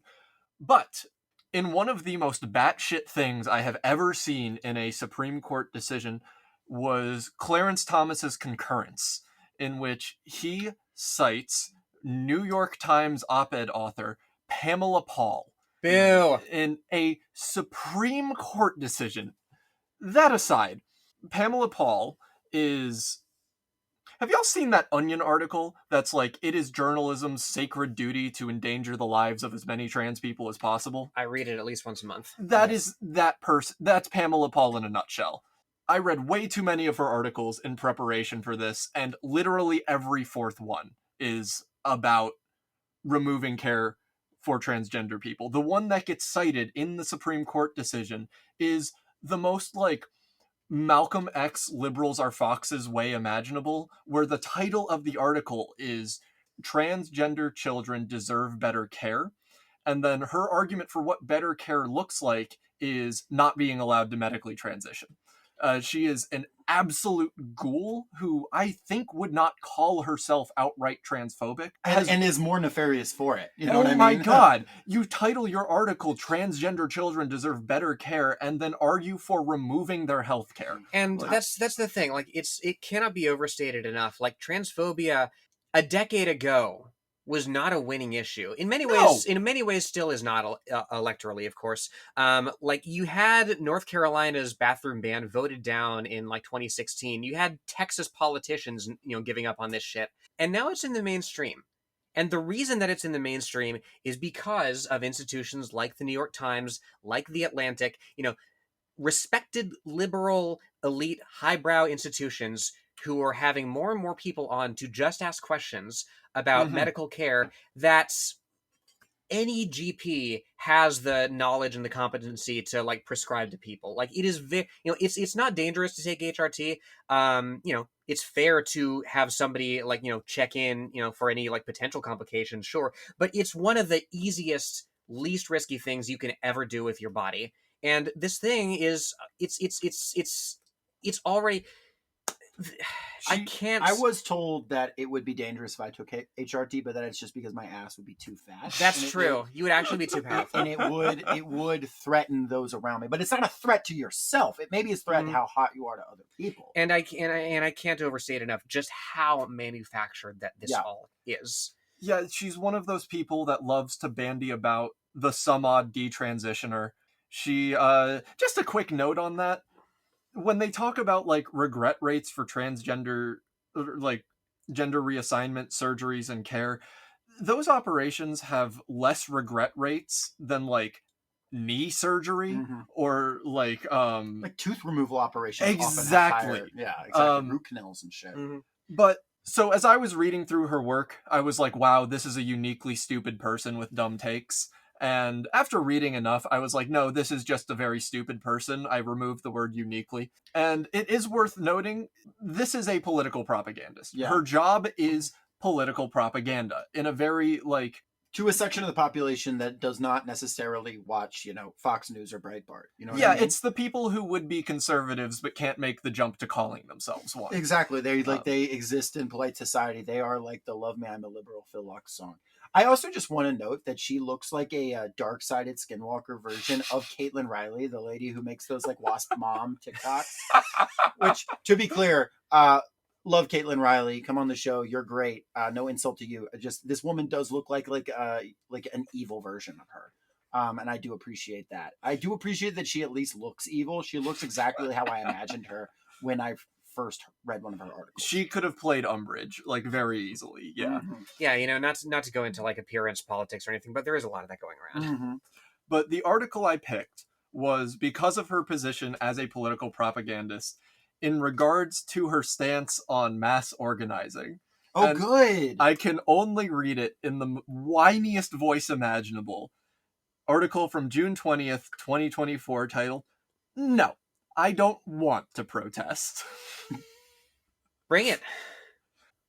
But in one of the most batshit things I have ever seen in a Supreme Court decision was Clarence Thomas's concurrence, in which he cites New York Times op-ed author Pamela Paul Boo. in a Supreme Court decision. That aside, Pamela Paul is... Have y'all seen that Onion article that's like, it is journalism's sacred duty to endanger the lives of as many trans people as possible? I read it at least once a month. That is that person. That's Pamela Paul in a nutshell. I read way too many of her articles in preparation for this, and literally every fourth one is about removing care for transgender people. The one that gets cited in the Supreme Court decision is the most, like, Malcolm X liberals are foxes way imaginable, where the title of the article is Transgender Children Deserve Better Care. And then her argument for what better care looks like is not being allowed to medically transition. She is an absolute ghoul who I think would not call herself outright transphobic. And is more nefarious for it. You know Oh what I mean? my god! You title your article Transgender Children Deserve Better Care and then argue for removing their health care. And that's the thing. Like, it cannot be overstated enough. Like, transphobia a decade ago was not a winning issue. In many ways, still is not electorally, of course. Like, you had North Carolina's bathroom ban voted down in, like, 2016. You had Texas politicians, giving up on this shit. And now it's in the mainstream. And the reason that it's in the mainstream is because of institutions like the New York Times, like The Atlantic, respected liberal, elite, highbrow institutions who are having more and more people on to just ask questions about medical care that's any GP has the knowledge and the competency to, like, prescribe to people. Like, it is it's not dangerous to take HRT. It's fair to have somebody, like, check in, for any, like, potential complications, sure, but it's one of the easiest, least risky things you can ever do with your body. And this thing is it's already I was told that it would be dangerous if I took HRT, but that it's just because my ass would be too fat. That's true. You would actually be too powerful. And it would threaten those around me. But it's not a threat to yourself. It maybe is a threat to how hot you are to other people. And I can't overstate enough just how manufactured that this all is. Yeah, she's one of those people that loves to bandy about the some odd detransitioner. She just a quick note on that. When they talk about, like, regret rates for transgender, like, gender reassignment surgeries and care, those operations have less regret rates than, like, knee surgery or, like tooth removal operations. Exactly. Root canals and shit. But so as I was reading through her work, I was like, wow, this is a uniquely stupid person with dumb takes. And after reading enough, I was like, no, this is just a very stupid person. I removed the word uniquely. And it is worth noting, this is a political propagandist. Yeah. Her job is political propaganda in a very, like... To a section of the population that does not necessarily watch, Fox News or Breitbart. You know what Yeah, I mean? it's the people who would be conservatives but can't make the jump to calling themselves one. Exactly. They exist in polite society. They are like the Love Me, I'm a Liberal Phil Lux song. I also just want to note that she looks like a dark-sided skinwalker version of Caitlin Riley, the lady who makes those, like, wasp mom TikToks. Which, to be clear, love Caitlin Riley. Come on the show. You're great. No insult to you. Just this woman does look like an evil version of her. And I do appreciate that. I do appreciate that she at least looks evil. She looks exactly how I imagined her when I first read one of her articles. She could have played Umbridge, like, very easily, yeah. Mhm. Yeah, you know, not to go into like appearance politics or anything, but there is a lot of that going around. Mhm. But the article I picked was because of her position as a political propagandist in regards to her stance on mass organizing. Oh, And good. I can only read it in the whiniest voice imaginable. Article from June 20th, 2024, titled, "No, I don't want to protest." Bring it.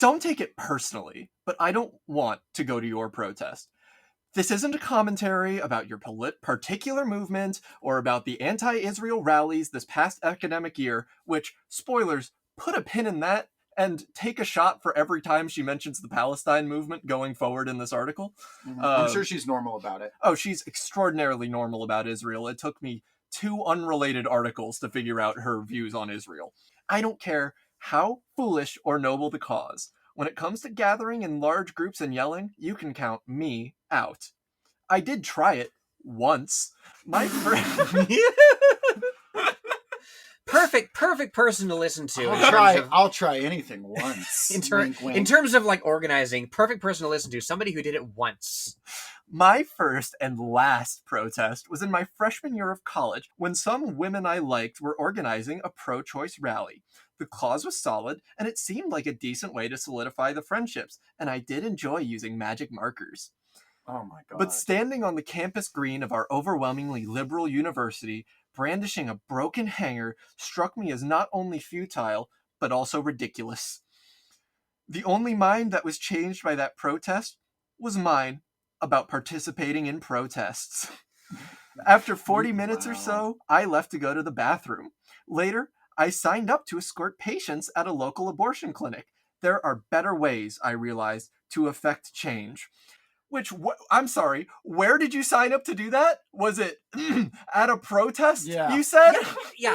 Don't take it personally, but I don't want to go to your protest. This isn't a commentary about your particular movement or about the anti-Israel rallies this past academic year, which, spoilers, put a pin in that and take a shot for every time she mentions the Palestine movement going forward in this article. I'm sure she's normal about it. Oh, she's extraordinarily normal about Israel. It took me 2 unrelated articles to figure out her views on Israel. I don't care how foolish or noble the cause. When it comes to gathering in large groups and yelling, you can count me out. I did try it once. My friend... Perfect person to listen to. in terms of- I'll try anything once. Wink, wink. in terms of like organizing, perfect person to listen to. Somebody who did it once. My first and last protest was in my freshman year of college when some women I liked were organizing a pro-choice rally. The cause was solid, and it seemed like a decent way to solidify the friendships, and I did enjoy using magic markers. Oh my god. But standing on the campus green of our overwhelmingly liberal university, brandishing a broken hanger, struck me as not only futile, but also ridiculous. The only mind that was changed by that protest was mine about participating in protests. After 40 minutes or so, I left to go to the bathroom. Later, I signed up to escort patients at a local abortion clinic. There are better ways, I realized, to affect change. Which, I'm sorry, where did you sign up to do that? Was it at a protest, Yeah. you said? Yeah,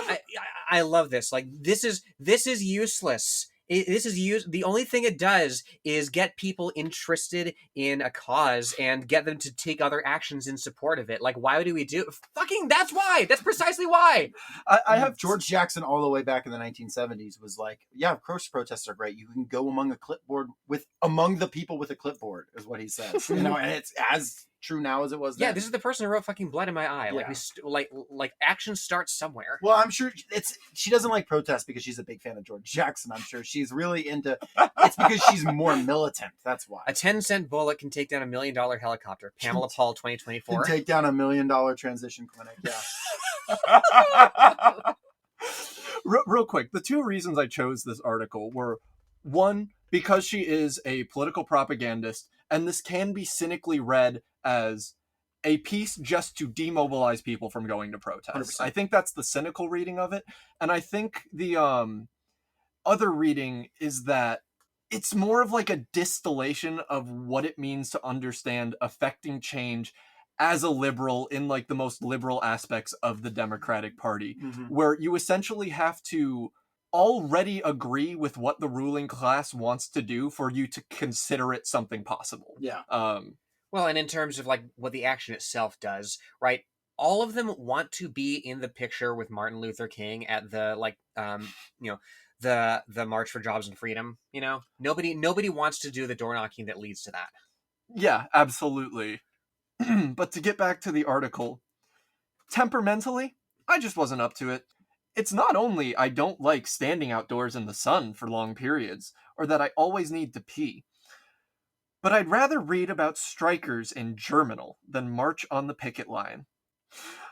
I love this. Like this is useless. The only thing it does is get people interested in a cause and get them to take other actions in support of it. Like, why do we do? Fucking, that's why. That's precisely why. I have George Jackson all the way back in the 1970s was like, yeah, of course protests are great. You can go among the people with a clipboard, is what he says. And it's as true now as it was then. Yeah, this is the person who wrote "fucking blood in my eye." Like Yeah. like action starts somewhere. Well, I'm sure she doesn't like protests because she's a big fan of George Jackson. I'm sure she's really into. It's because she's more militant. That's why. A 10-cent bullet can take down $1 million helicopter. Pamela Paul, 2024. Can take down $1 million transition clinic. Yeah. Real quick, the 2 reasons I chose this article were, 1, because she is a political propagandist, and this can be cynically read as a piece just to demobilize people from going to protests. 100%. I think that's the cynical reading of it, and I think the other reading is that it's more of like a distillation of what it means to understand affecting change as a liberal in like the most liberal aspects of the Democratic Party, where you essentially have to already agree with what the ruling class wants to do for you to consider it something possible. Yeah. Well, and in terms of like what the action itself does, right? All of them want to be in the picture with Martin Luther King at the the March for Jobs and Freedom. You know, nobody wants to do the door knocking that leads to that. Yeah, absolutely. But to get back to the article, temperamentally, I just wasn't up to it. It's not only I don't like standing outdoors in the sun for long periods, or that I always need to pee, but I'd rather read about strikers in Germinal than march on the picket line.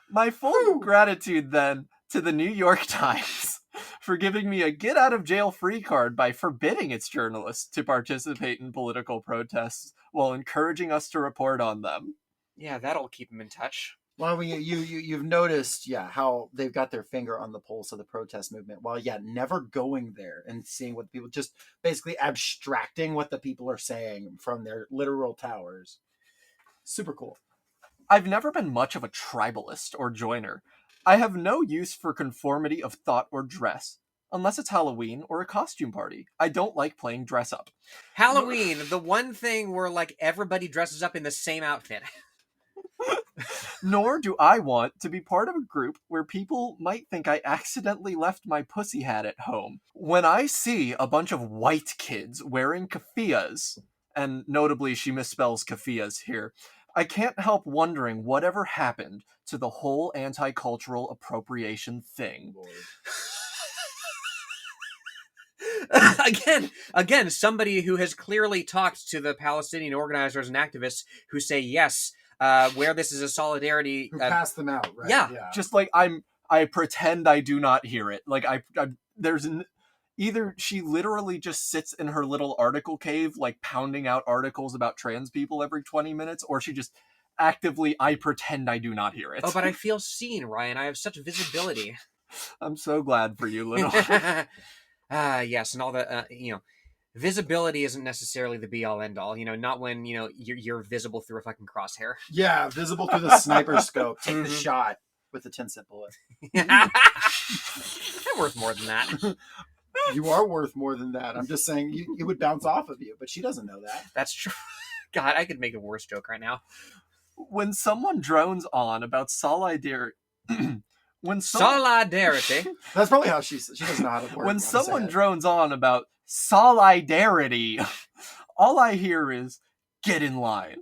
My full gratitude, then, to the New York Times for giving me a get-out-of-jail-free card by forbidding its journalists to participate in political protests while encouraging us to report on them. Yeah, that'll keep them in touch. Well, you've noticed, how they've got their finger on the pulse of the protest movement. While, never going there and seeing what people, just basically abstracting what the people are saying from their literal towers. Super cool. I've never been much of a tribalist or joiner. I have no use for conformity of thought or dress, unless it's Halloween or a costume party. I don't like playing dress up. Halloween, the one thing where like everybody dresses up in the same outfit. Nor do I want to be part of a group where people might think I accidentally left my pussy hat at home. When I see a bunch of white kids wearing keffiyehs, and notably she misspells keffiyehs here, I can't help wondering whatever happened to the whole anti-cultural appropriation thing. Again, somebody who has clearly talked to the Palestinian organizers and activists who say yes, where this is a solidarity. Who passed them out, right? Yeah. Just like I pretend I do not hear it. Like either she literally just sits in her little article cave, like pounding out articles about trans people every 20 minutes, or she just actively, I pretend I do not hear it. Oh, but I feel seen, Ryan. I have such visibility. I'm so glad for you, Lenore. Yes, and all the visibility isn't necessarily the be all end all. Not when you're visible through a fucking crosshair. Yeah, visible through the sniper scope. Take the shot with the 10-cent bullet. I'm worth more than that. You are worth more than that. I'm just saying it would bounce off of you, but she doesn't know that. That's true. God, I could make a worse joke right now. When someone drones on about solidarity. Solidarity. That's probably how she doesn't know how to word. When someone drones on about solidarity, all I hear is, get in line.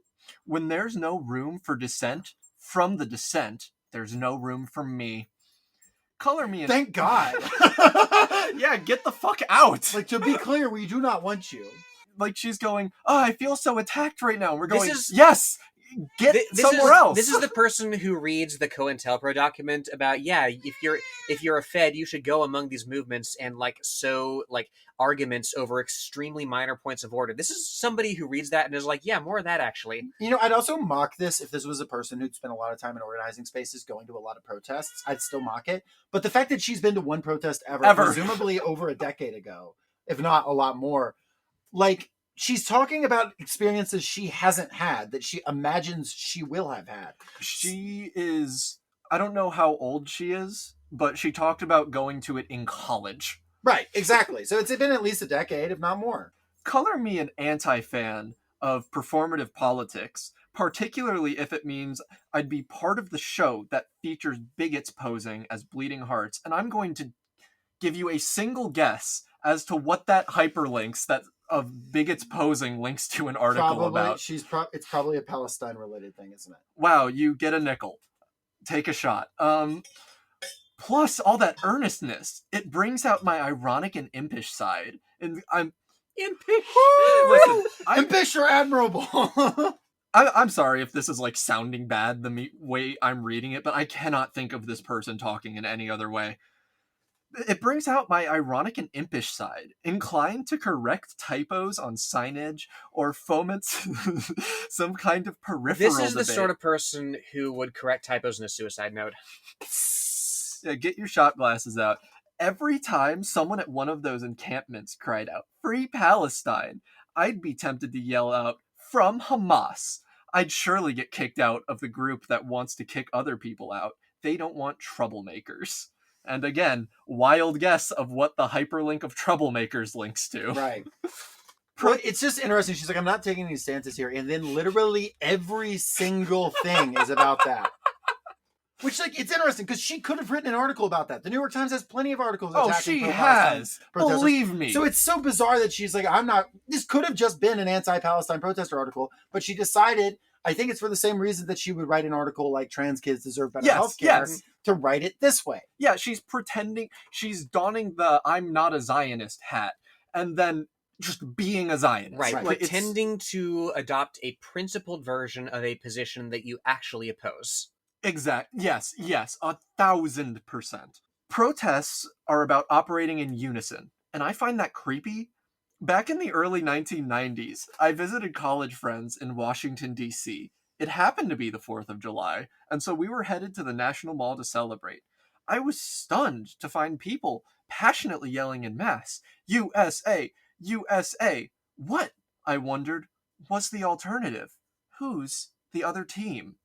When there's no room for dissent from the dissent, there's no room for me. Color me in... Thank God. Yeah, get the fuck out. Like, to be clear, we do not want you. Like, she's going, oh, I feel so attacked right now. And we're going, This is- yes, get somewhere else. This is the person who reads the COINTELPRO document about, if you're a Fed, you should go among these movements and sow arguments over extremely minor points of order. This is somebody who reads that and is like, yeah, more of that actually. I'd also mock this if this was a person who'd spent a lot of time in organizing spaces, going to a lot of protests. I'd still mock it. But the fact that she's been to one protest ever. Presumably over a decade ago, if not a lot more, she's talking about experiences she hasn't had that she imagines she will have had. She is, I don't know how old she is, but she talked about going to it in college. Right, exactly. So it's been at least a decade, if not more. Color me an anti-fan of performative politics, particularly if it means I'd be part of the show that features bigots posing as bleeding hearts, and I'm going to give you a single guess as to what that hyperlinks that of bigots posing links to an article about. It's probably a Palestine-related thing, isn't it? Wow, you get a nickel. Take a shot. Plus all that earnestness, it brings out my ironic and impish side. And I'm Impish. listen, Impish or admirable. I'm sorry if this is sounding bad the way I'm reading it, but I cannot think of this person talking in any other way. It brings out my ironic and impish side, inclined to correct typos on signage or foments some kind of peripheral This is the debate. sort of person who would correct typos in a suicide note. Yeah, get your shot glasses out. Every time someone at one of those encampments cried out, "Free Palestine," I'd be tempted to yell out, "From Hamas." I'd surely get kicked out of the group that wants to kick other people out. They don't want troublemakers. And again, wild guess of what the hyperlink of troublemakers links to. Right. Well, it's just interesting. She's like, I'm not taking any stances here. And then literally every single thing is about that. Which, it's interesting because she could have written an article about that. The New York Times has plenty of articles attacking she has. protesters. Believe me. So it's so bizarre that she's like, this could have just been an anti-Palestine protester article, but she decided, I think it's for the same reason that she would write an article like trans kids deserve better healthcare, to write it this way. Yeah, she's pretending, she's donning the I'm not a Zionist hat, and then just being a Zionist. Right, pretending to adopt a principled version of a position that you actually oppose. Yes, 1,000%. Protests are about operating in unison, and I find that creepy. Back in the early 1990s, I visited college friends in Washington, D.C. It happened to be the 4th of July, and so we were headed to the National Mall to celebrate. I was stunned to find people passionately yelling in mass, USA, USA. What, I wondered, was the alternative? Who's the other team?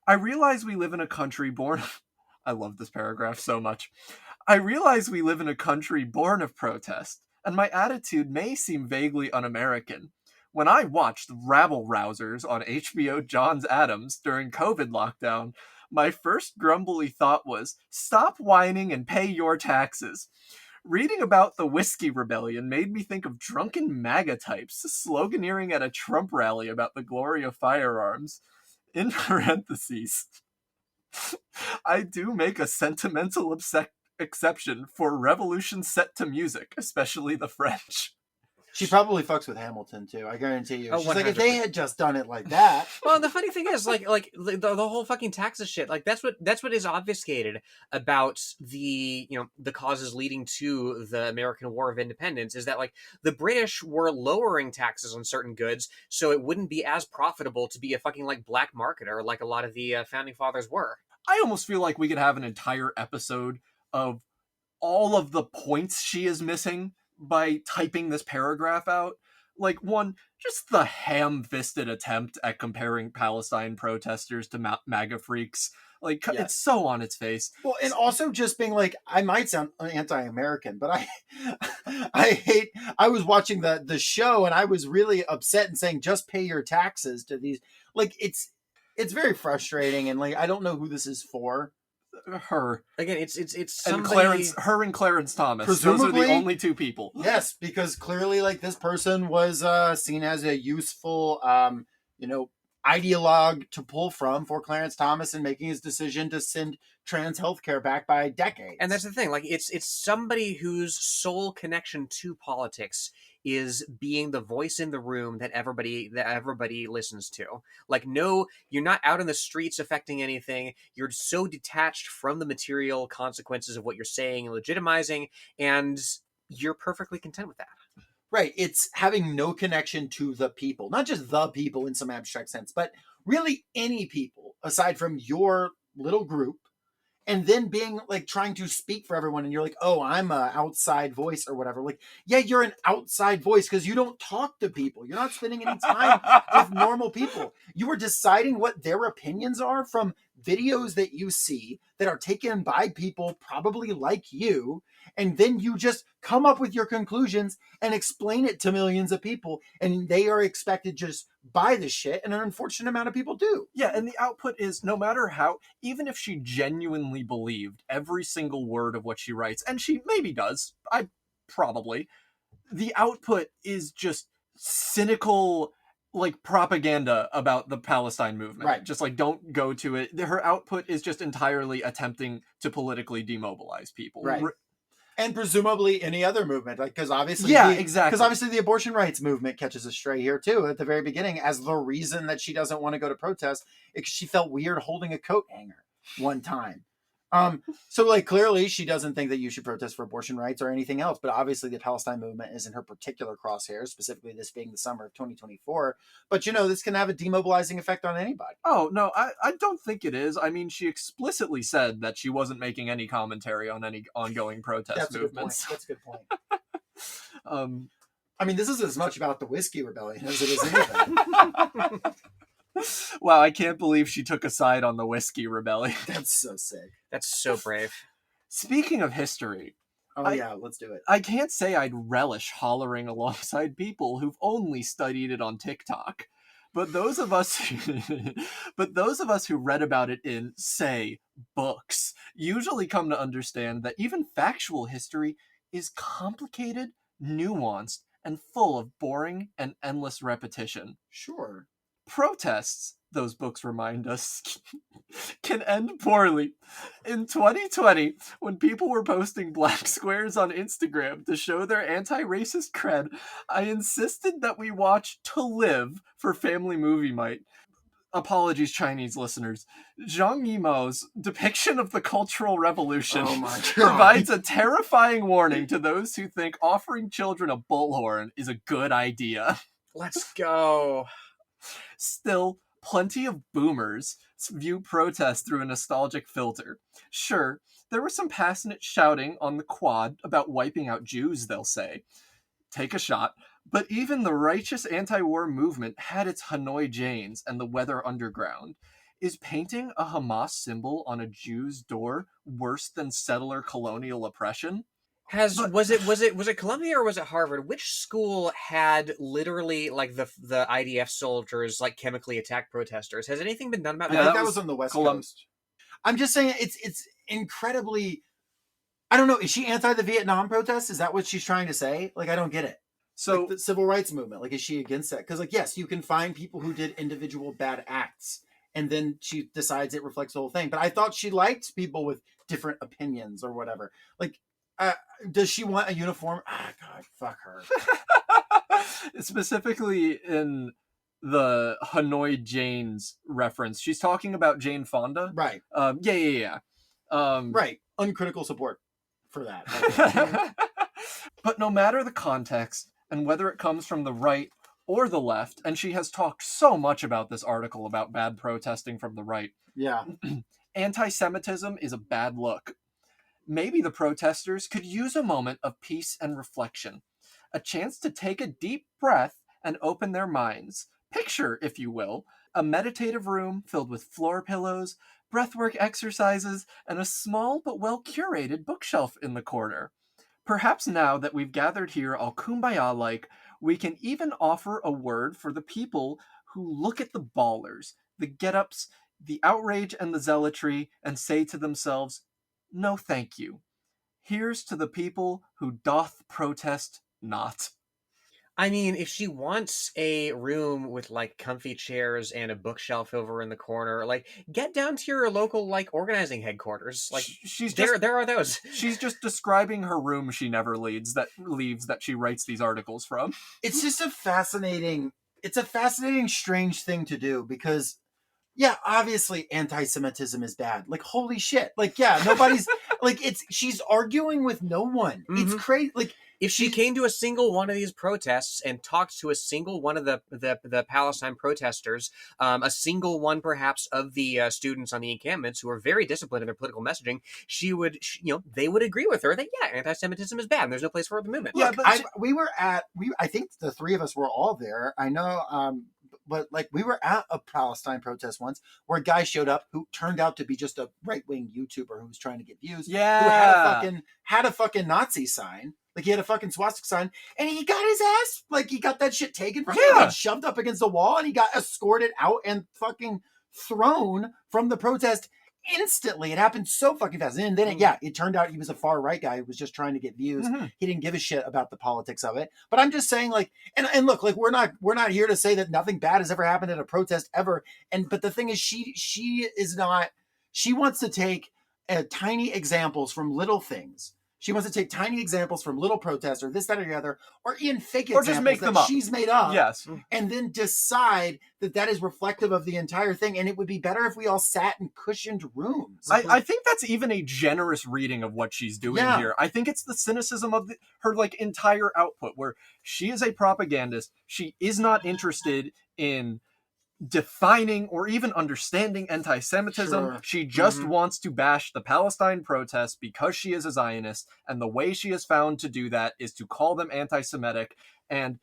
I realize we live in a country born... I love this paragraph so much. I realize we live in a country born of protest, and my attitude may seem vaguely un-American. When I watched Rabble Rousers on HBO John's Adams during COVID lockdown, my first grumbly thought was, stop whining and pay your taxes. Reading about the Whiskey Rebellion made me think of drunken MAGA types sloganeering at a Trump rally about the glory of firearms. In parentheses, I do make a sentimental exception for revolutions set to music, especially the French. She probably fucks with Hamilton too. I guarantee you. Oh, She's like, if they 100%. had just done it like that. Well, the funny thing is, the whole fucking taxes shit. Like that's what is obfuscated about the the causes leading to the American War of Independence is that like the British were lowering taxes on certain goods so it wouldn't be as profitable to be a fucking like black marketer like a lot of the founding fathers were. I almost feel like we could have an entire episode of all of the points she is missing by typing this paragraph out. Like, one, just the ham-fisted attempt at comparing Palestine protesters to MAGA freaks. Like, Yeah. It's so on its face. Well, and also just being like, I might sound anti-American, but I was watching the show and I was really upset and saying, just pay your taxes to these. Like, it's very frustrating, and like, I don't know who this is for. Her. Again, it's And somebody... her and Clarence Thomas. Those are Presumably- the only two people. Yes, because clearly, like, this person was seen as a useful, ideologue to pull from for Clarence Thomas in making his decision to send trans healthcare back by decades. And that's the thing, like it's somebody whose sole connection to politics is being the voice in the room that everybody listens to. Like, no, you're not out in the streets affecting anything. You're so detached from the material consequences of what you're saying and legitimizing, and you're perfectly content with that. Right. It's having no connection to the people, not just the people in some abstract sense, but really any people aside from your little group. And then being like trying to speak for everyone, and you're like, oh, I'm an outside voice or whatever. Like, yeah, you're an outside voice because you don't talk to people. You're not spending any time with normal people. You are deciding what their opinions are from videos that you see that are taken by people probably like you. And then you just come up with your conclusions and explain it to millions of people. And they are expected to just buy the shit. And an unfortunate amount of people do. Yeah, and the output is, no matter how, even if she genuinely believed every single word of what she writes, and she maybe does, the output is just cynical, like, propaganda about the Palestine movement. Right. Just like, don't go to it. Her output is just entirely attempting to politically demobilize people. Right. And presumably any other movement, like, because obviously, exactly. Because obviously the abortion rights movement catches a stray here too at the very beginning as the reason that she doesn't want to go to protest because she felt weird holding a coat hanger one time. So like clearly she doesn't think that you should protest for abortion rights or anything else, but obviously the Palestine movement is in her particular crosshairs, specifically this being the summer of 2024. But this can have a demobilizing effect on anybody. Oh, no, I don't think it is. I mean, she explicitly said that she wasn't making any commentary on any ongoing protest movements. That's a good point. I mean, this is as much about the Whiskey Rebellion as it is anything. Wow, I can't believe she took a side on the Whiskey Rebellion. That's so sick. That's so brave. Speaking of history, Yeah, let's do it. I can't say I'd relish hollering alongside people who've only studied it on TikTok. But those of us who read about it in, say, books, usually come to understand that even factual history is complicated, nuanced, and full of boring and endless repetition. Sure. Protests, those books remind us, can end poorly. In 2020, when people were posting black squares on Instagram to show their anti-racist cred, I insisted that we watch To Live for Family Movie Night. Apologies, Chinese listeners. Zhang Yimou's depiction of the Cultural Revolution provides a terrifying warning to those who think offering children a bullhorn is a good idea. Let's go. Still, plenty of boomers view protests through a nostalgic filter. Sure, there was some passionate shouting on the quad about wiping out Jews, they'll say. Take a shot. But even the righteous anti-war movement had its Hanoi Janes and the Weather Underground. Is painting a Hamas symbol on a Jew's door worse than settler colonial oppression? Was it Columbia or was it Harvard? Which school had literally like the IDF soldiers like chemically attack protesters? Has anything been done about I that? think that was on the West Coast. I'm just saying it's incredibly. I don't know. Is she anti the Vietnam protests? Is that what she's trying to say? Like, I don't get it. So like the civil rights movement, like, is she against that? Because, like, yes, you can find people who did individual bad acts, and then she decides it reflects the whole thing. But I thought she liked people with different opinions or whatever. Like, does she want a uniform? God, fuck her. specifically in the Hanoi Janes reference, she's talking about Jane Fonda. Right. Yeah. Right. Uncritical support for that. But no matter the context, and whether it comes from the right or the left, and she has talked so much about this article about bad protesting from the right, Yeah. anti-Semitism is a bad look. Maybe the protesters could use a moment of peace and reflection, a chance to take a deep breath and open their minds. Picture, if you will, a meditative room filled with floor pillows, breathwork exercises, and a small but well-curated bookshelf in the corner. Perhaps now that we've gathered here all kumbaya-like, we can even offer a word for the people who look at the ballers, the get-ups, the outrage and the zealotry, and say to themselves, no thank you. Here's to the people who doth protest not. I mean, if she wants a room with like comfy chairs and a bookshelf over in the corner, like get down to your local like organizing headquarters. Like she's there just, there are those. She's just describing her room she never leaves that she writes these articles from. It's just a fascinating, strange thing to do because, yeah, obviously anti-Semitism is bad. Like, holy shit. Like, yeah, nobody's like, she's arguing with no one. It's crazy. Like, if she came to a single one of these protests and talked to a single one of the Palestine protesters, a single one perhaps of the students on the encampments who are very disciplined in their political messaging, they would agree with her that yeah, anti-Semitism is bad and there's no place for the movement. Yeah, but I think the three of us were all there. I know, but like we were at a Palestine protest once where a guy showed up who turned out to be just a right-wing YouTuber who was trying to get views. Yeah. Who had a fucking Nazi sign. Like he had a fucking swastika sign, and he got his ass, like he got that shit taken from him, and shoved up against the wall, and he got escorted out and fucking thrown from the protest instantly. It happened so fucking fast. And then it turned out he was a far right guy who was just trying to get views. He didn't give a shit about the politics of it. But I'm just saying, like, and look, like we're not here to say that nothing bad has ever happened at a protest ever. But the thing is, she wants to take tiny examples from little things. She wants to take tiny examples from little protests or this, that, or the other, or even fake examples just make them that up. she's made up. Yes. And then decide that is reflective of the entire thing. And it would be better if we all sat in cushioned rooms. I think that's even a generous reading of what she's doing here. I think it's the cynicism of her like entire output where she is a propagandist. She is not interested in defining or even understanding anti-Semitism. Sure. She just wants to bash the Palestine protests because she is a Zionist, and the way she has found to do that is to call them anti-Semitic and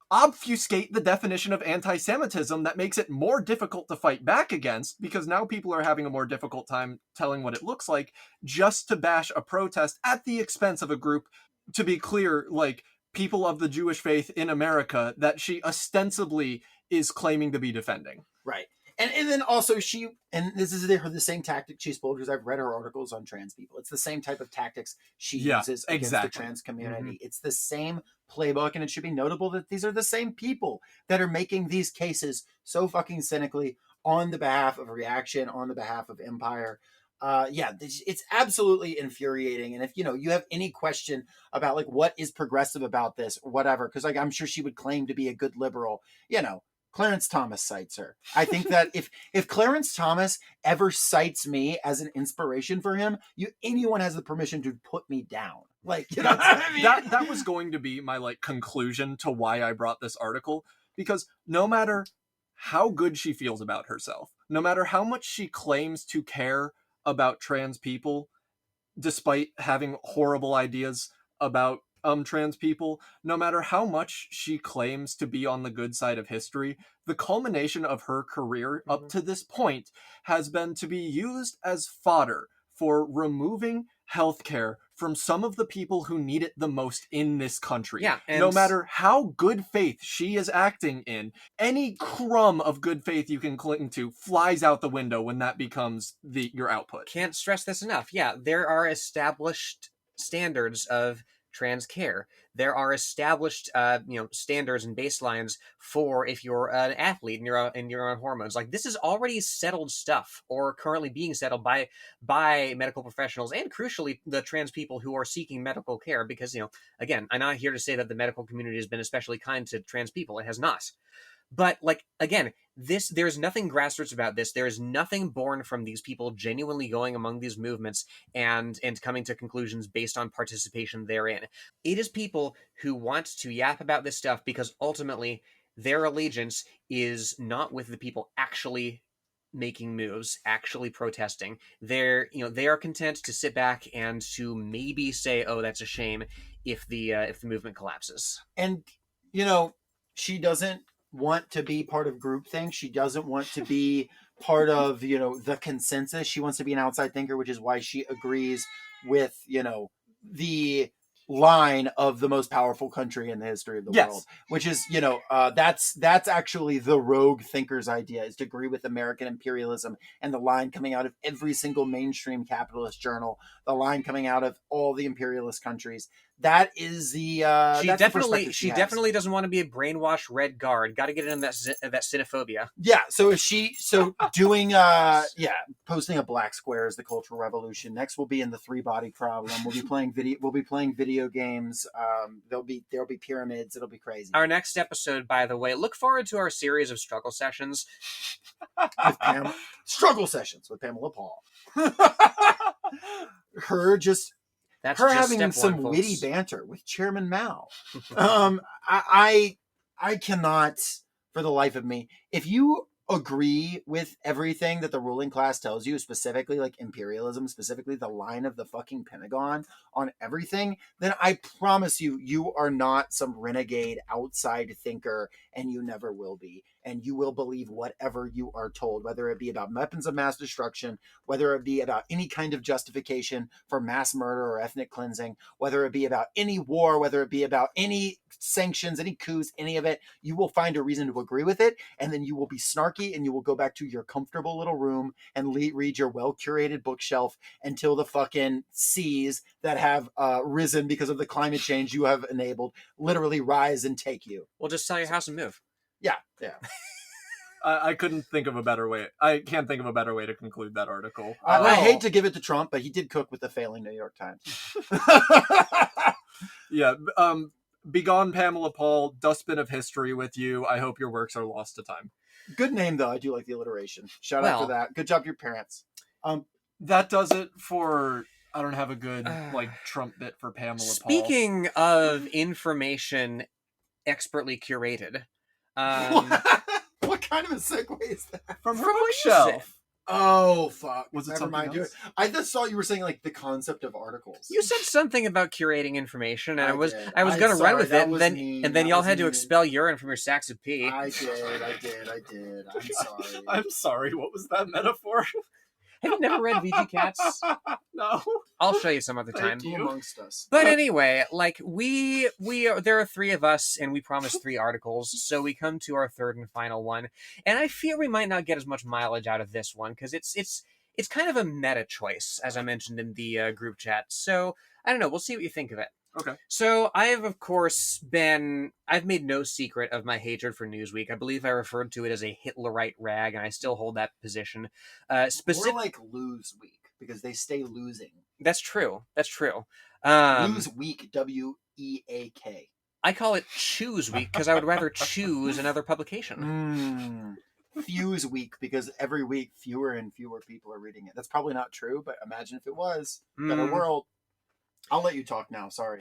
obfuscate the definition of anti-Semitism that makes it more difficult to fight back against, because now people are having a more difficult time telling what it looks like, just to bash a protest at the expense of a group, to be clear, like people of the Jewish faith in America that she ostensibly is claiming to be defending. Right. And then also this is the same tactic she's pulled, because I've read her articles on trans people. It's the same type of tactics she uses against the trans community. It's the same playbook, and it should be notable that these are the same people that are making these cases so fucking cynically on the behalf of reaction, on the behalf of empire. It's absolutely infuriating. And if you have any question about like what is progressive about this, whatever, because like I'm sure she would claim to be a good liberal, Clarence Thomas cites her. I think that if Clarence Thomas ever cites me as an inspiration for him, anyone has the permission to put me down. Like, you know what I mean? That was going to be my like conclusion to why I brought this article, because no matter how good she feels about herself, no matter how much she claims to care about trans people, despite having horrible ideas about trans people, no matter how much she claims to be on the good side of history, the culmination of her career up to this point has been to be used as fodder for removing healthcare from some of the people who need it the most in this country. Yeah, and no matter how good faith she is acting in, any crumb of good faith you can cling to flies out the window when that becomes your output. Can't stress this enough. Yeah, there are established standards of trans care. There are established, standards and baselines for if you're an athlete and you're on hormones. Like, this is already settled stuff, or currently being settled by medical professionals, and crucially, the trans people who are seeking medical care. Because, again, I'm not here to say that the medical community has been especially kind to trans people. It has not. But, like, again, there's nothing grassroots about this. There is nothing born from these people genuinely going among these movements and coming to conclusions based on participation therein. It is people who want to yap about this stuff because ultimately their allegiance is not with the people actually making moves, actually protesting. They are content to sit back and to maybe say, "Oh, that's a shame," if the movement collapses. And she doesn't want to be part of groupthink. She doesn't want to be part of the consensus. She wants to be an outside thinker, which is why she agrees with the line of the most powerful country in the history of the world, which is that's actually the rogue thinker's idea, is to agree with American imperialism and the line coming out of every single mainstream capitalist journal, the line coming out of all the imperialist countries. That is the she definitely doesn't want to be a brainwashed red guard. Got to get in that xenophobia. Yeah. So if doing posting a black square is the Cultural Revolution. Next we'll be in the 3-body problem. We'll be playing video games. There'll be pyramids. It'll be crazy. Our next episode, by the way, look forward to our series of struggle sessions with struggle sessions with Pamela Paul. Her having some witty banter with Chairman Mao. I cannot, for the life of me, if you agree with everything that the ruling class tells you, specifically like imperialism, specifically the line of the fucking Pentagon on everything, then I promise you are not some renegade outside thinker, and you never will be. And you will believe whatever you are told, whether it be about weapons of mass destruction, whether it be about any kind of justification for mass murder or ethnic cleansing, whether it be about any war, whether it be about any sanctions, any coups, any of it. You will find a reason to agree with it, and then you will be snarky, and you will go back to your comfortable little room and read your well-curated bookshelf until the fucking seas that have risen because of the climate change you have enabled literally rise and take you. We'll just sell your house and move. Yeah. I couldn't think of a better way. I can't think of a better way to conclude that article. I hate to give it to Trump, but he did cook with the failing New York Times. Yeah. Begone, Pamela Paul, dustbin of history with you. I hope your works are lost to time. Good name, though. I do like the alliteration. Shout out for that. Good job to your parents. That does it for... I don't have a good Trump bit for Pamela Paul. Speaking of information expertly curated... What kind of a segue is that? From her bookshelf. Oh, fuck. Was it Never something mind. else? I just thought you were saying like the concept of articles. You said something about curating information, and I was did. going to run with it, and then y'all had to mean. Expel urine from your sacks of pee. I did. I'm sorry. I'm sorry. What was that metaphor? Have you never read VG Cats? No. I'll show you some other time. Thank you. Amongst us. But anyway, like we are, there are 3 of us, and we promised 3 articles, so we come to our third and final one. And I fear we might not get as much mileage out of this one because it's kind of a meta choice, as I mentioned in the group chat. So I don't know. We'll see what you think of it. Okay. So I have, of course, I've made no secret of my hatred for Newsweek. I believe I referred to it as a Hitlerite rag, and I still hold that position. More like lose week, because they stay losing. That's true. Lose week, WEAK. I call it Choose Week because I would rather choose another publication. Fuse week, because every week fewer and fewer people are reading it. That's probably not true, but imagine if it was. Better world. I'll let you talk now. Sorry.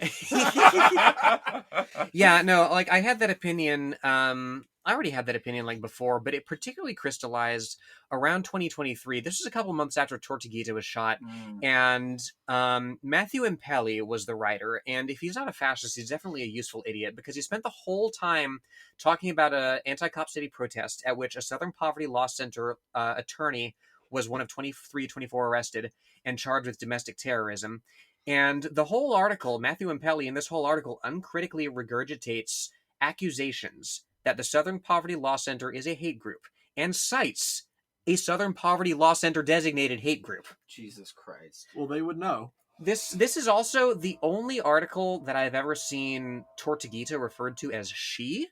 Yeah, no, like I had that opinion. I already had that opinion like before, but it particularly crystallized around 2023. This was a couple months after Tortuguita was shot, and Matthew Impelli was the writer. And if he's not a fascist, he's definitely a useful idiot, because he spent the whole time talking about an anti-Cop City protest at which a Southern Poverty Law Center attorney was one of 24 arrested and charged with domestic terrorism. And the whole article, Matthew Impelli in this whole article uncritically regurgitates accusations that the Southern Poverty Law Center is a hate group and cites a Southern Poverty Law Center designated hate group. Jesus Christ. Well, they would know. This is also the only article that I've ever seen Tortuguita referred to as she.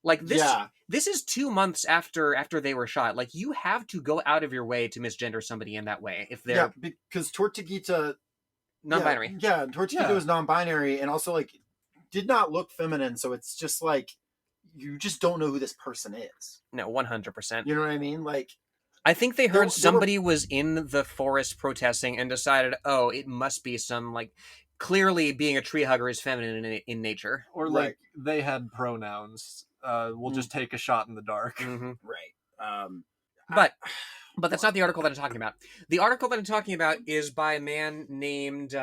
Like this, Yeah. this is 2 months after they were shot. Like, you have to go out of your way to misgender somebody in that way if they're because Tortuguita non-binary. Yeah, Tortuguita Yeah. was non-binary and also like did not look feminine, so it's just like you just don't know who this person is. No, 100%. You know what I mean? Like I think they There- heard there somebody was in the forest protesting and decided, oh, it must be some, like, clearly being a tree hugger is feminine in nature. Or like they had pronouns. We'll just take a shot in the dark. Mm-hmm. right. But that's not the article that I'm talking about. The article that I'm talking about is by a man named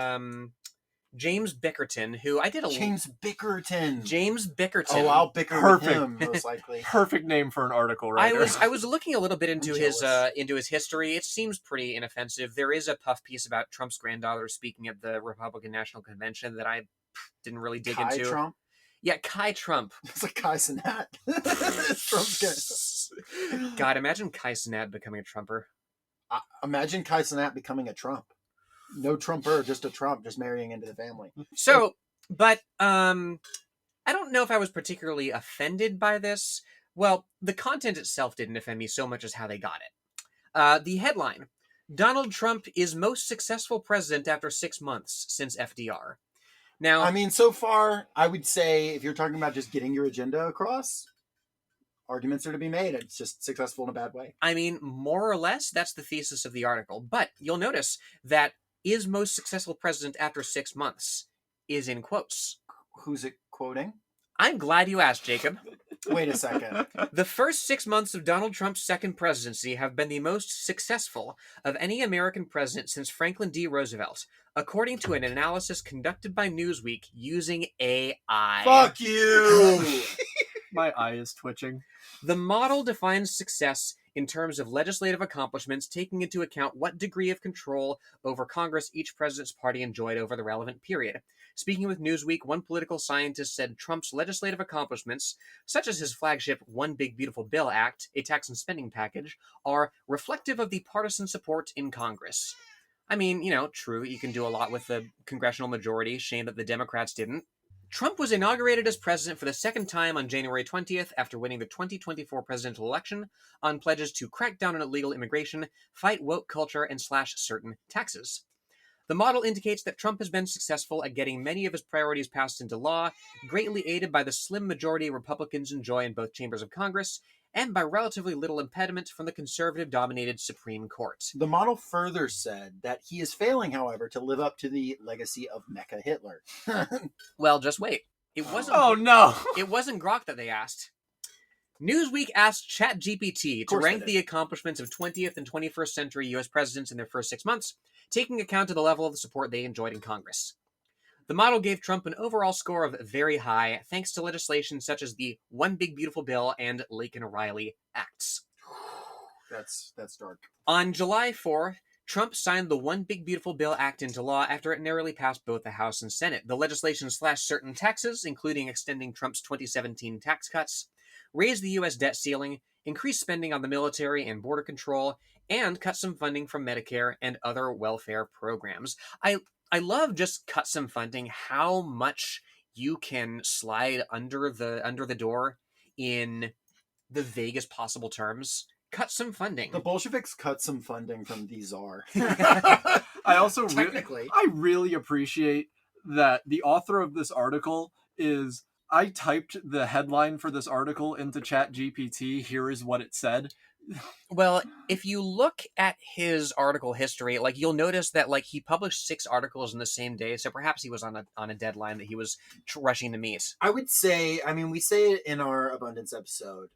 James Bickerton, who I did a James Bickerton. James Bickerton. Oh, I'll bicker Perfect. with him most likely. Perfect name for an article I writer. was looking a little bit into jealous. his history. It seems pretty inoffensive. There is a puff piece about Trump's granddaughter speaking at the Republican National Convention that I didn't really dig Kai into. Trump. Yeah, Kai Trump. It's like Kai Cenat. Trump's guy. God, imagine Kai Cenat becoming a Trumper. Imagine Kai Cenat becoming a Trump. No Trumper, just a Trump, just marrying into the family. So, but I don't know if I was particularly offended by this. Well, the content itself didn't offend me so much as how they got it. The headline: Donald Trump is most successful president after 6 months since FDR. Now, I mean, so far, I would say if you're talking about just getting your agenda across, arguments are to be made. It's just successful in a bad way. I mean, more or less, that's the thesis of the article. But you'll notice that is most successful president after 6 months is in quotes. Who's it quoting? I'm glad you asked, Jacob. Wait a second. The first 6 months of Donald Trump's second presidency have been the most successful of any American president since Franklin D. Roosevelt, according to an analysis conducted by Newsweek using AI. Fuck you! My eye is twitching. The model defines success in terms of legislative accomplishments, taking into account what degree of control over Congress each president's party enjoyed over the relevant period. Speaking with Newsweek, one political scientist said Trump's legislative accomplishments, such as his flagship One Big Beautiful Bill Act, a tax and spending package, are reflective of the partisan support in Congress. I mean, true, you can do a lot with the congressional majority. Shame that the Democrats didn't. Trump was inaugurated as president for the second time on January 20th after winning the 2024 presidential election on pledges to crack down on illegal immigration, fight woke culture, and slash certain taxes. The model indicates that Trump has been successful at getting many of his priorities passed into law, greatly aided by the slim majority Republicans enjoy in both chambers of Congress, and by relatively little impediment from the conservative-dominated Supreme Court. The model further said that he is failing, however, to live up to the legacy of Mecha Hitler. Well, just wait. It wasn't. Oh no! It wasn't Grok that they asked. Newsweek asked ChatGPT to course rank they the accomplishments of 20th and 21st century U.S. presidents in their first 6 months, taking account of the level of the support they enjoyed in Congress. The model gave Trump an overall score of very high, thanks to legislation such as the One Big Beautiful Bill and Laken-Riley Acts. That's dark. On July 4, Trump signed the One Big Beautiful Bill Act into law after it narrowly passed both the House and Senate. The legislation slashed certain taxes, including extending Trump's 2017 tax cuts, raised the U.S. debt ceiling, increased spending on the military and border control, and cut some funding from Medicare and other welfare programs. I love just cut some funding, how much you can slide under the door in the vaguest possible terms. Cut some funding. The Bolsheviks cut some funding from the Tsar. I also Technically. I really appreciate that the author of this article is. I typed the headline for this article into ChatGPT. Here is what it said. Well, if you look at his article history, you'll notice that he published 6 articles in the same day, so perhaps he was on a deadline that he was rushing to meet. I would say, we say it in our abundance episode.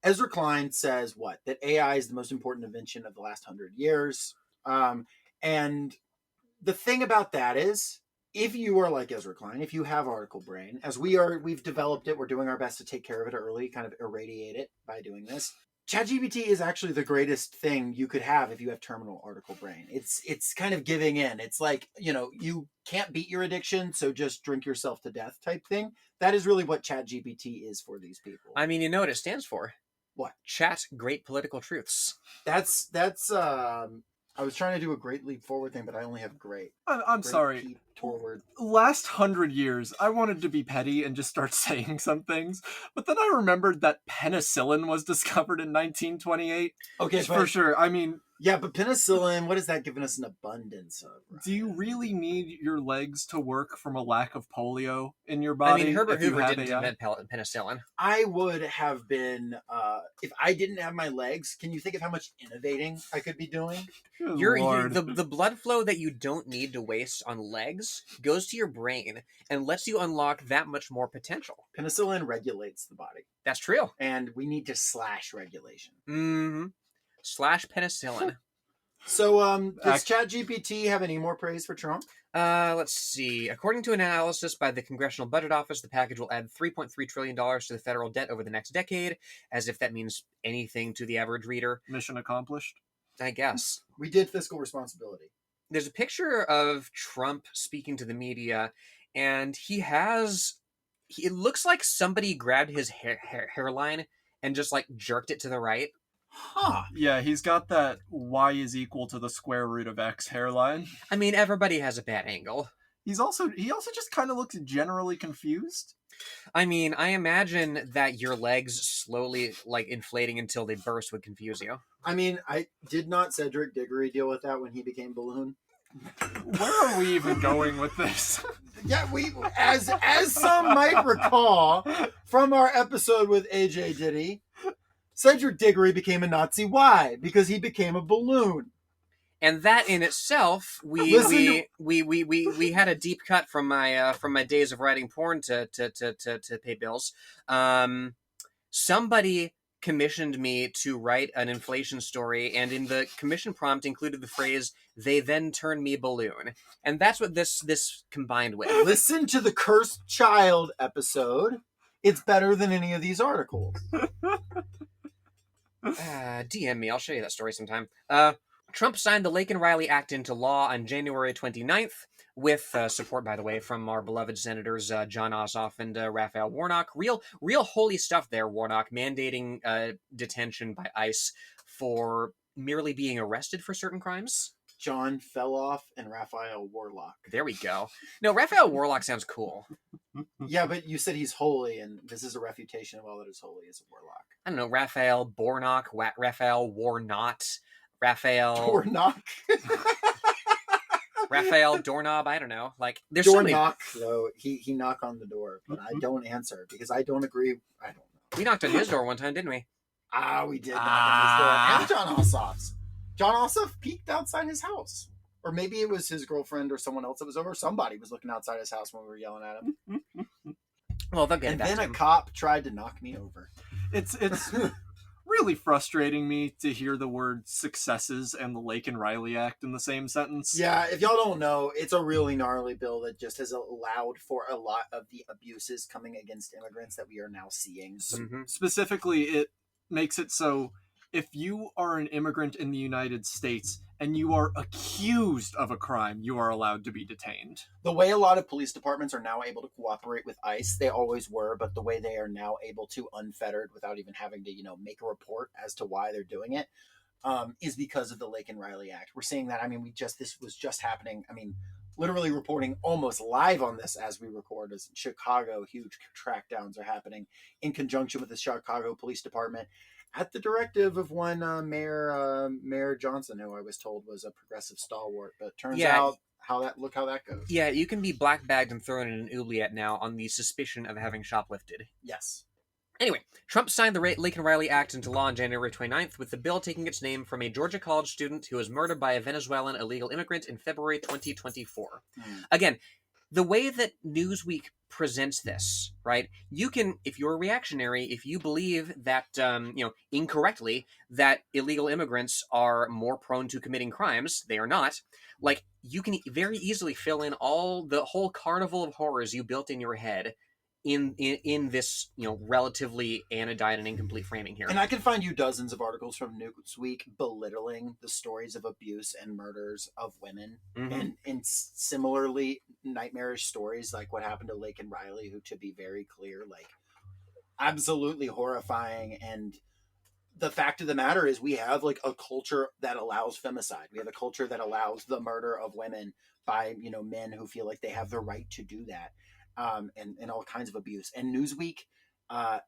Ezra Klein says that AI is the most important invention of the last 100 years. And the thing about that is, if you are like Ezra Klein, if you have article brain, as we've developed it, we're doing our best to take care of it early, kind of irradiate it by doing this. ChatGPT is actually the greatest thing you could have if you have terminal article brain. It's kind of giving in. It's like, you can't beat your addiction, so just drink yourself to death type thing. That is really what ChatGPT is for these people. I mean, you know what it stands for? What? Chat Great Political Truths. That's I was trying to do a great leap forward thing, but I only have great. I'm Great sorry. peep forward. Last 100 years, I wanted to be petty and just start saying some things, but then I remembered that penicillin was discovered in 1928. Okay, For but, sure. I mean, yeah, but penicillin, what is that giving us an abundance of? Right? do you really need your legs to work from a lack of polio in your body? I mean, Herbert if you Hoover have didn't AI? invent penicillin. I would have been, if I didn't have my legs, can you think of how much innovating I could be doing? Good The Lord. blood flow that you don't need to waste on legs goes to your brain and lets you unlock that much more potential. Penicillin regulates the body, That's true. and we need to slash regulation. Mm-hmm. Slash penicillin. So, does ChatGPT have any more praise for Trump? Let's see. According to an analysis by the Congressional Budget Office, the package will add $3.3 trillion to the federal debt over the next decade, as if that means anything to the average reader. Mission accomplished. I guess. We did fiscal responsibility. There's a picture of Trump speaking to the media, and it looks like somebody grabbed his hairline and just like jerked it to the right. Huh. Yeah, he's got that y is equal to the square root of x hairline. I mean, everybody has a bad angle. He also just kind of looks generally confused. I mean, I imagine that your legs slowly like inflating until they burst would confuse you. I mean, I did not Cedric Diggory deal with that when he became Balloon. Where are we even going with this? Yeah, we as some might recall from our episode with AJ Diddy, Cedric Diggory became a Nazi. Why? Because he became a balloon. And that in itself, we had a deep cut from my days of writing porn to pay bills. Somebody commissioned me to write an inflation story, and in the commission prompt included the phrase "they then turn me balloon," and that's what this combined with. Listen to the Cursed Child episode. It's better than any of these articles. DM me, I'll show you that story sometime. Trump signed the Laken Riley Act into law on January 29th, with support, by the way, from our beloved senators John Ossoff and Raphael Warnock. Real holy stuff there, Warnock, mandating detention by ICE for merely being arrested for certain crimes. John Feloff and Raphael Warlock. There we go. No, Raphael Warlock sounds cool. Yeah, but you said he's holy, and this is a refutation of all that is holy as a warlock. I don't know, Raphael Bornock, Raphael Warnot, Raphael... Warnock. Raphael Doorknob, I don't know. Like, there's so many... Knock, though. He knock on the door, but I don't answer because I don't agree. I don't know. We knocked on his door one time, didn't we? We did knock on his door. And John Ossoff's. John Ossoff peeked outside his house. Or maybe it was his girlfriend or someone else that was over. Somebody was looking outside his house when we were yelling at him. Well, they'll get And back then to a him. cop tried to knock me over. It's really frustrating me to hear the word successes and the Laken Riley Act in the same sentence. Yeah, if y'all don't know, it's a really gnarly bill that just has allowed for a lot of the abuses coming against immigrants that we are now seeing. Mhm. Specifically, it makes it so if you are an immigrant in the United States and you are accused of a crime, you are allowed to be detained. The way a lot of police departments are now able to cooperate with ICE, they always were, but the way they are now able to unfettered without even having to, make a report as to why they're doing it, is because of the Laken Riley Act. We're seeing that. I mean, this was just happening. I mean, literally reporting almost live on this as we record, as in Chicago, huge crackdowns are happening in conjunction with the Chicago Police Department at the directive of one Mayor Johnson, who I was told was a progressive stalwart. But turns out how that goes. Yeah, you can be black bagged and thrown in an oubliette now on the suspicion of having shoplifted. Yes. Anyway, Trump signed the Laken Riley Act into law on January 29th, with the bill taking its name from a Georgia college student who was murdered by a Venezuelan illegal immigrant in February 2024. Again, the way that Newsweek presents this, right? You can, if you're a reactionary, if you believe that, incorrectly, that illegal immigrants are more prone to committing crimes, they are not. Like, you can very easily fill in the whole carnival of horrors you built in your head in this relatively anodyne and incomplete framing here. And I can find you dozens of articles from Newsweek belittling the stories of abuse and murders of women, and similarly nightmarish stories like what happened to Lake and Riley, who, to be very clear, like absolutely horrifying. And the fact of the matter is, we have like a culture that allows femicide. We have a culture that allows the murder of women by men who feel like they have the right to do that, and all kinds of abuse. And Newsweek,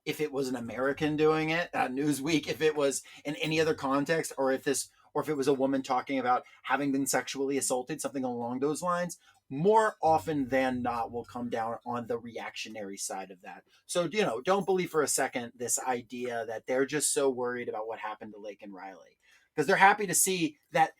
if it was an American doing it, Newsweek, if it was in any other context, or if it was a woman talking about having been sexually assaulted, something along those lines, more often than not will come down on the reactionary side of that. So, don't believe for a second this idea that they're just so worried about what happened to Lake and Riley, because they're happy to see that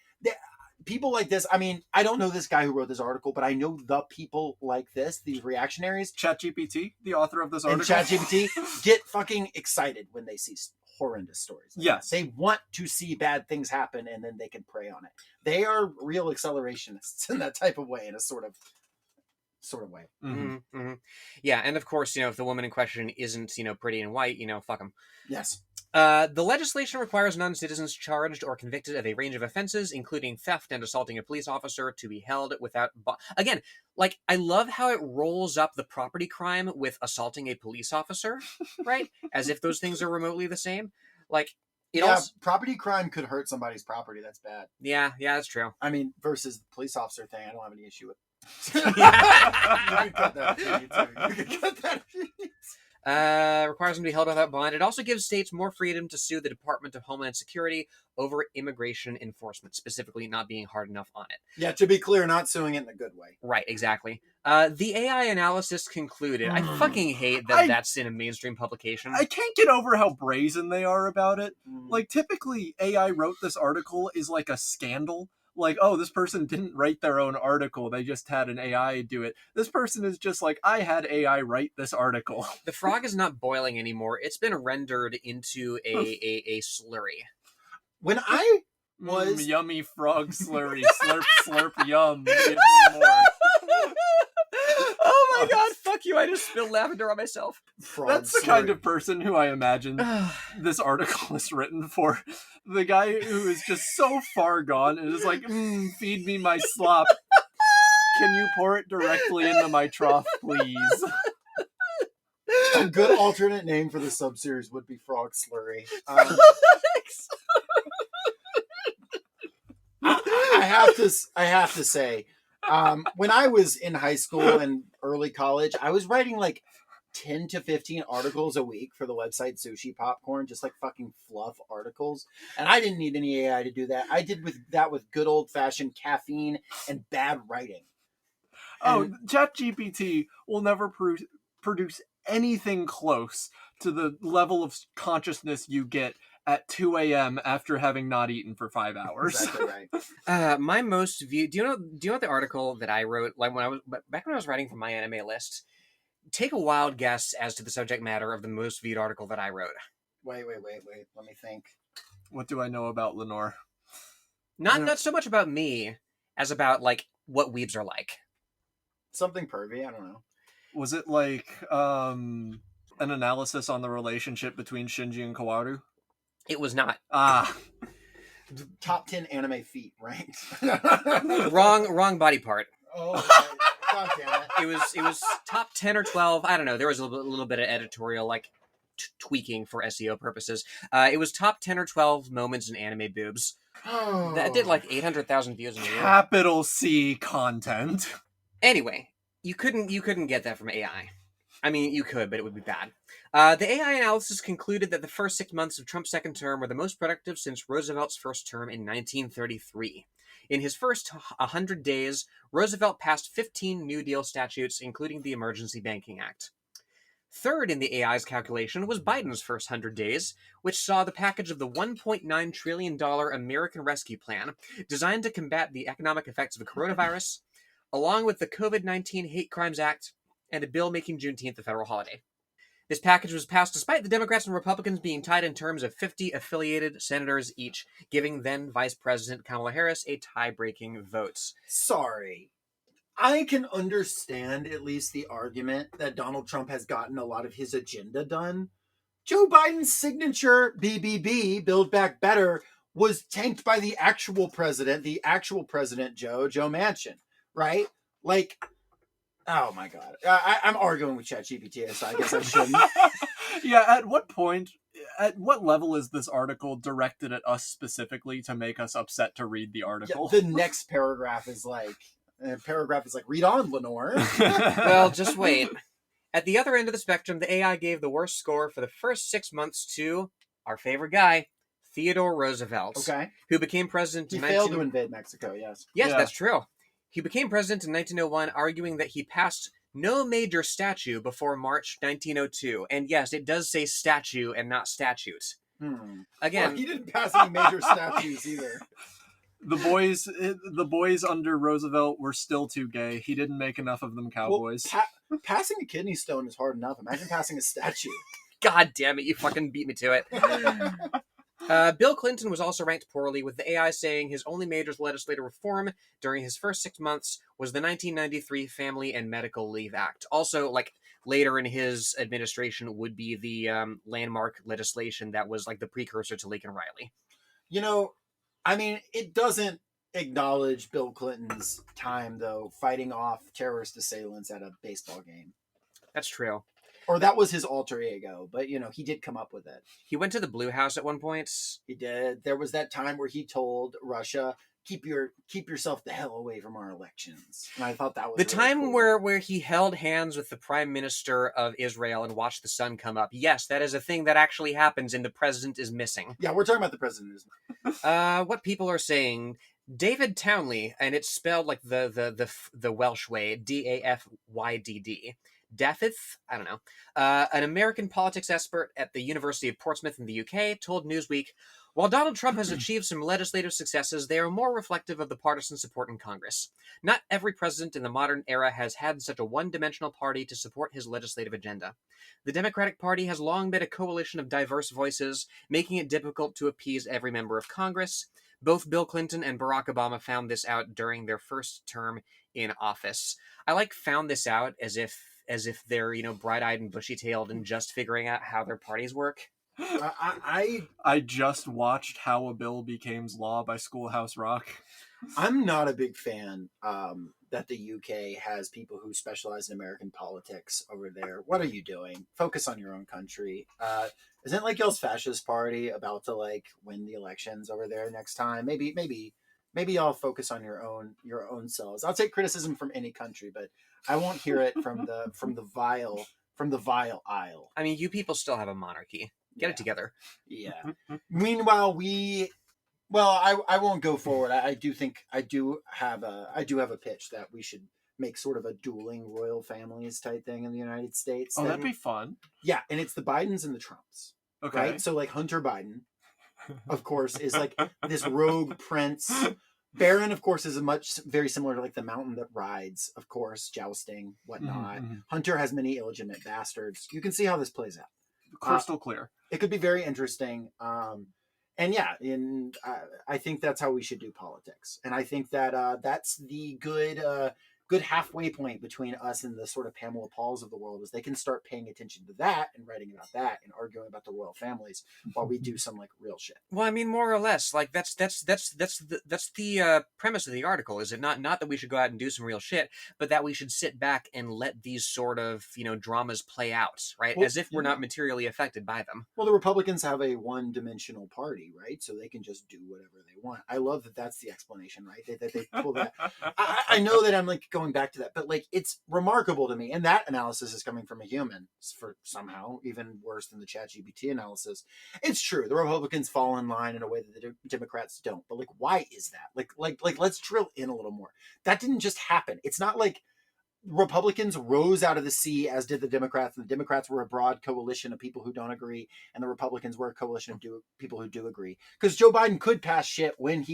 people like this. I mean, I don't know this guy who wrote this article, but I know the people like this, these reactionaries. ChatGPT, the author of this article. And ChatGPT get fucking excited when they see horrendous stories. Yes. They want to see bad things happen, and then they can prey on it. They are real accelerationists in that type of way, in a sort of way. Yeah, and of course, if the woman in question isn't, pretty and white, fuck them. Yes. The legislation requires non-citizens charged or convicted of a range of offenses, including theft and assaulting a police officer, to be held without... Again, like, I love how it rolls up the property crime with assaulting a police officer, right? As if those things are remotely the same. Like, property crime could hurt somebody's property. That's bad. Yeah, that's true. I mean, versus the police officer thing, I don't have any issue with. You can cut that if you need to. You can cut that if you need to. Requires them to be held without bond. It also gives states more freedom to sue the Department of Homeland Security over immigration enforcement, specifically not being hard enough on it. Yeah, to be clear, not suing it in a good way. Right, exactly. The AI analysis concluded. I fucking hate that's in a mainstream publication. I can't get over how brazen they are about it. Like, typically, AI wrote this article is like a scandal. Like, oh, this person didn't write their own article. They just had an AI do it. This person is just like, I had AI write this article. The frog is not boiling anymore. It's been rendered into a slurry. When I was... yummy frog slurry. Slurp, slurp, yum. Give me more. Oh my god, fuck you. I just spilled lavender on myself. That's the kind of person who I imagine this article is written for. The guy who is just so far gone and is like, feed me my slop. Can you pour it directly into my trough, please? A good alternate name for the subseries would be Frog Slurry. I have to say, when I was in high school and early college, I was writing like 10 to 15 articles a week for the website Sushi Popcorn, just like fucking fluff articles. And I didn't need any AI to do that. I did that with good old fashioned caffeine and bad writing. ChatGPT will never produce anything close to the level of consciousness you get at 2 a.m. after having not eaten for 5 hours. Exactly right. My most viewed... Do you know the article that I wrote like when I was writing for my anime list? Take a wild guess as to the subject matter of the most viewed article that I wrote. Wait. Let me think. What do I know about Lenore? Not so much about me as about like what weebs are like. Something pervy, I don't know. Was it like an analysis on the relationship between Shinji and Kawaru? It was not. Top 10 anime feet ranked. Wrong body part. Oh, okay. God damn it. It was top 10 or 12. I don't know. There was a little bit of editorial like tweaking for SEO purposes. It was top 10 or 12 moments in anime boobs. Oh. That did like 800,000 views in a year. Capital C content. Anyway, you couldn't get that from AI. I mean, you could, but it would be bad. The AI analysis concluded that the first 6 months of Trump's second term were the most productive since Roosevelt's first term in 1933. In his first 100 days, Roosevelt passed 15 New Deal statutes, including the Emergency Banking Act. Third in the AI's calculation was Biden's first 100 days, which saw the package of the $1.9 trillion American Rescue Plan, designed to combat the economic effects of the coronavirus, along with the COVID-19 Hate Crimes Act, and a bill making Juneteenth a federal holiday. This package was passed despite the Democrats and Republicans being tied in terms of 50 affiliated senators each, giving then Vice President Kamala Harris a tie-breaking vote. Sorry. I can understand at least the argument that Donald Trump has gotten a lot of his agenda done. Joe Biden's signature BBB, Build Back Better, was tanked by the actual president, Joe Manchin, right? Like, oh my God. I'm arguing with ChatGPT, so I guess I shouldn't. Yeah, at what level is this article directed at us specifically to make us upset to read the article? Yeah, the next paragraph is like, read on, Lenore. Well, just wait. At the other end of the spectrum, the AI gave the worst score for the first 6 months to our favorite guy, Theodore Roosevelt, Okay. who became president He in failed to invade Mexico, yes. Yes, Yeah. that's true. He became president in 1901, arguing that he passed no major statute before March 1902. And yes, it does say statue and not statute. Again, Well, he didn't pass any major statutes either. The boys under Roosevelt were still too gay. He didn't make enough of them cowboys. Well, passing a kidney stone is hard enough. Imagine passing a statue. God damn it, you fucking beat me to it. Bill Clinton was also ranked poorly, with the AI saying his only major legislative reform during his first 6 months was the 1993 Family and Medical Leave Act. Also, like, later in his administration would be the landmark legislation that was like the precursor to Lincoln Riley. You know, I mean, it doesn't acknowledge Bill Clinton's time, though, fighting off terrorist assailants at a baseball game. That's true. Or that was his alter ego, but, you know, he did come up with it. He went to the Blue House at one point. He did. There was that time where he told Russia, keep yourself the hell away from our elections. And I thought that was The really time cool. where he held hands with the Prime Minister of Israel and watched the sun come up. Yes, that is a thing that actually happens, and the president is missing. Yeah, we're talking about the president. What people are saying, David Townley, and it's spelled like the Welsh way, Dafydd. Daffith, I don't know, an American politics expert at the University of Portsmouth in the UK, told Newsweek, while Donald Trump has achieved some legislative successes, they are more reflective of the partisan support in Congress. Not every president in the modern era has had such a one-dimensional party to support his legislative agenda. The Democratic Party has long been a coalition of diverse voices, making it difficult to appease every member of Congress. Both Bill Clinton and Barack Obama found this out during their first term in office. I found this out as if they're, bright-eyed and bushy-tailed and just figuring out how their parties work. I just watched How a Bill Became Law by Schoolhouse Rock. I'm not a big fan that the UK has people who specialize in American politics over there. What are you doing? Focus on your own country. Isn't like y'all's fascist party about to win the elections over there next time? Maybe y'all focus on your own selves. I'll take criticism from any country, but I won't hear it from the vile aisle. I mean, you people still have a monarchy. Get it together. Yeah. Meanwhile, I won't go forward. I do have a pitch that we should make sort of a dueling royal families type thing in the United States. Oh, that'd be fun. Yeah, and it's the Bidens and the Trumps. Okay. Right? So Hunter Biden, of course, is this rogue prince. Barron, of course, is very similar to the mountain that rides, of course, jousting, whatnot. Mm-hmm. Hunter has many illegitimate bastards. You can see how this plays out. Crystal clear. It could be very interesting. And yeah, I think that's how we should do politics. And I think that that's the good halfway point between us and the sort of Pamela Pauls of the world, is they can start paying attention to that and writing about that and arguing about the royal families while we do some real shit. Well, I mean, more or less, that's the premise of the article, is it not that we should go out and do some real shit, but that we should sit back and let these sort of dramas play out, right? Well, as if we're not materially affected by them. Well, the Republicans have a one-dimensional party, right? So they can just do whatever they want. I love that that's the explanation, right? They pull that. I know that I'm going back to that, but it's remarkable to me, and that analysis is coming from a human, for somehow even worse than the ChatGPT analysis. It's true, the Republicans fall in line in a way that the Democrats don't, but why is that? Let's drill in a little more. That didn't just happen. It's not like Republicans rose out of the sea as did the Democrats, and the Democrats were a broad coalition of people who don't agree, and the Republicans were a coalition of people who do agree. Because Joe Biden could pass shit when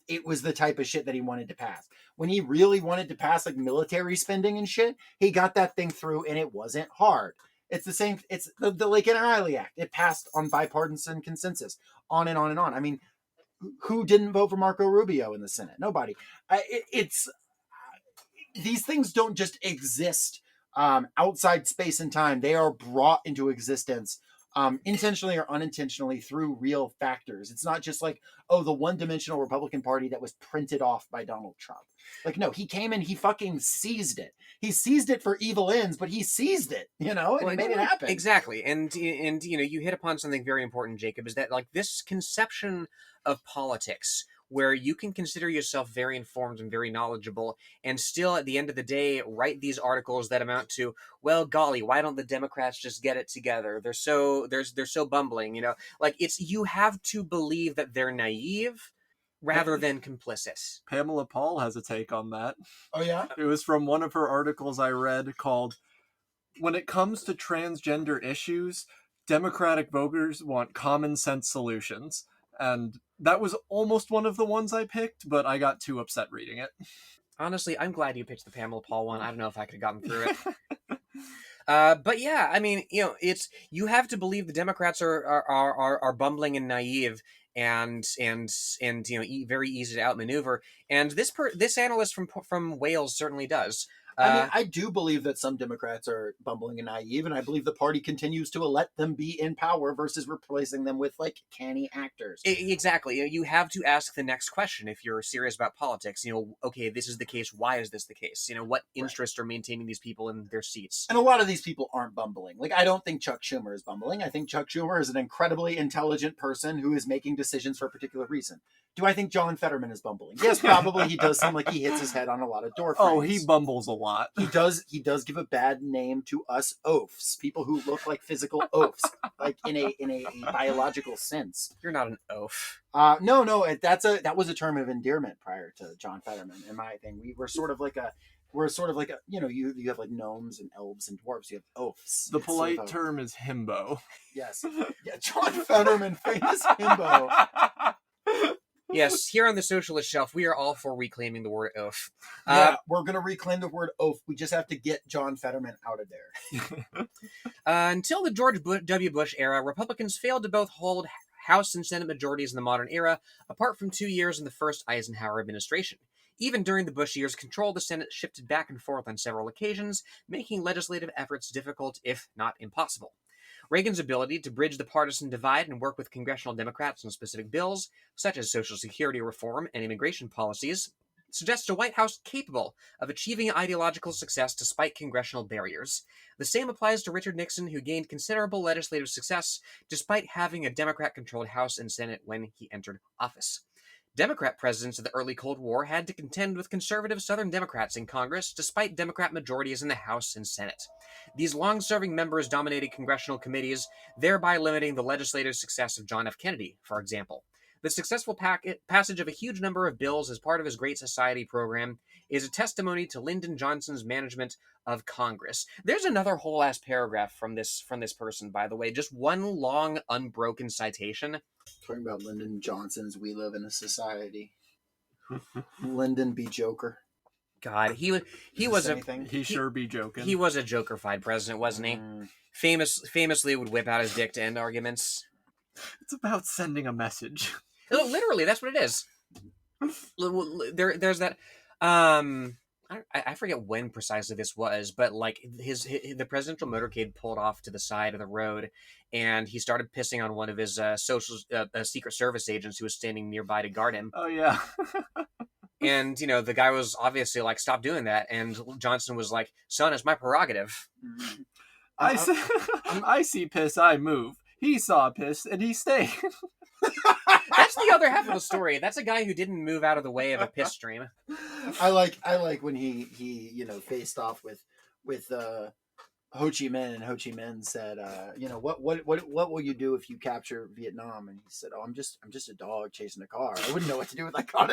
it was the type of shit that he wanted to pass. When he really wanted to pass military spending and shit, he got that thing through, and it wasn't hard. It's the same. It's the Lincoln Riley Act. It passed on bipartisan consensus. On and on and on. I mean, who didn't vote for Marco Rubio in the Senate? Nobody. these things don't just exist outside space and time. They are brought into existence intentionally or unintentionally through real factors. It's not just like, oh, the one-dimensional Republican Party that was printed off by Donald Trump. Like, no, he came and he fucking seized it. He seized it for evil ends, but he seized it, and he made it happen. Exactly. And you hit upon something very important, Jacob, is that like this conception of politics where you can consider yourself very informed and very knowledgeable and still at the end of the day write these articles that amount to, well, golly, why don't the Democrats just get it together? They're so bumbling, like you have to believe that they're naive rather than complicit. Pamela Paul has a take on that. Oh, yeah? It was from one of her articles I read called, "When it comes to transgender issues, Democratic voters want common sense solutions." And that was almost one of the ones I picked, but I got too upset reading it. Honestly, I'm glad you picked the Pamela Paul one. I don't know if I could have gotten through it. But yeah, I mean, it's you have to believe the Democrats are bumbling and naive and very easy to outmaneuver. And this analyst from Wales certainly does. I do believe that some Democrats are bumbling and naive, and I believe the party continues to let them be in power versus replacing them with, like, canny actors. Exactly. You have to ask the next question if you're serious about politics. Okay, this is the case. Why is this the case? What interests are maintaining these people in their seats? And a lot of these people aren't bumbling. Like, I don't think Chuck Schumer is bumbling. I think Chuck Schumer is an incredibly intelligent person who is making decisions for a particular reason. Do I think John Fetterman is bumbling? Yes, probably. He does seem like he hits his head on a lot of door frames. Oh, he bumbles a lot. He does give a bad name to us oafs, people who look like physical oafs, like in a biological sense. You're not an oaf. No, that was a term of endearment prior to John Fetterman. In my thing, we're sort of like a you have like gnomes and elves and dwarves. You have oafs. The polite term is himbo. Yes, yeah, John Fetterman, famous himbo. Yes, here on the Socialist Shelf, we are all for reclaiming the word oaf. Yeah, we're going to reclaim the word oaf. We just have to get John Fetterman out of there. Until the George W. Bush era, Republicans failed to both hold House and Senate majorities in the modern era, apart from 2 years in the first Eisenhower administration. Even during the Bush years, control of the Senate shifted back and forth on several occasions, making legislative efforts difficult, if not impossible. Reagan's ability to bridge the partisan divide and work with congressional Democrats on specific bills, such as Social Security reform and immigration policies, suggests a White House capable of achieving ideological success despite congressional barriers. The same applies to Richard Nixon, who gained considerable legislative success despite having a Democrat-controlled House and Senate when he entered office. Democrat presidents of the early Cold War had to contend with conservative Southern Democrats in Congress, despite Democrat majorities in the House and Senate. These long-serving members dominated congressional committees, thereby limiting the legislative success of John F. Kennedy, for example. The successful passage of a huge number of bills as part of his Great Society program is a testimony to Lyndon Johnson's management of Congress. There's another whole-ass paragraph from this person, by the way. Just one long, unbroken citation. Talking about Lyndon Johnson's We Live in a Society. Lyndon B. Joker. God, he sure be joking. He was a joker-fied president, wasn't he? Famously would whip out his dick to end arguments. It's about sending a message. Literally, that's what it is. There's that. I forget when precisely this was, but like the presidential motorcade pulled off to the side of the road, and he started pissing on one of his Secret Service agents who was standing nearby to guard him. Oh yeah. And the guy was obviously like, "Stop doing that." And Johnson was like, "Son, it's my prerogative." I see piss, I move. He saw piss and he stayed. That's the other half of the story. That's a guy who didn't move out of the way of a piss stream. I like when he faced off with Ho Chi Minh, and Ho Chi Minh said, what will you do if you capture Vietnam? And he said, "Oh, I'm just a dog chasing a car. I wouldn't know what to do with that car."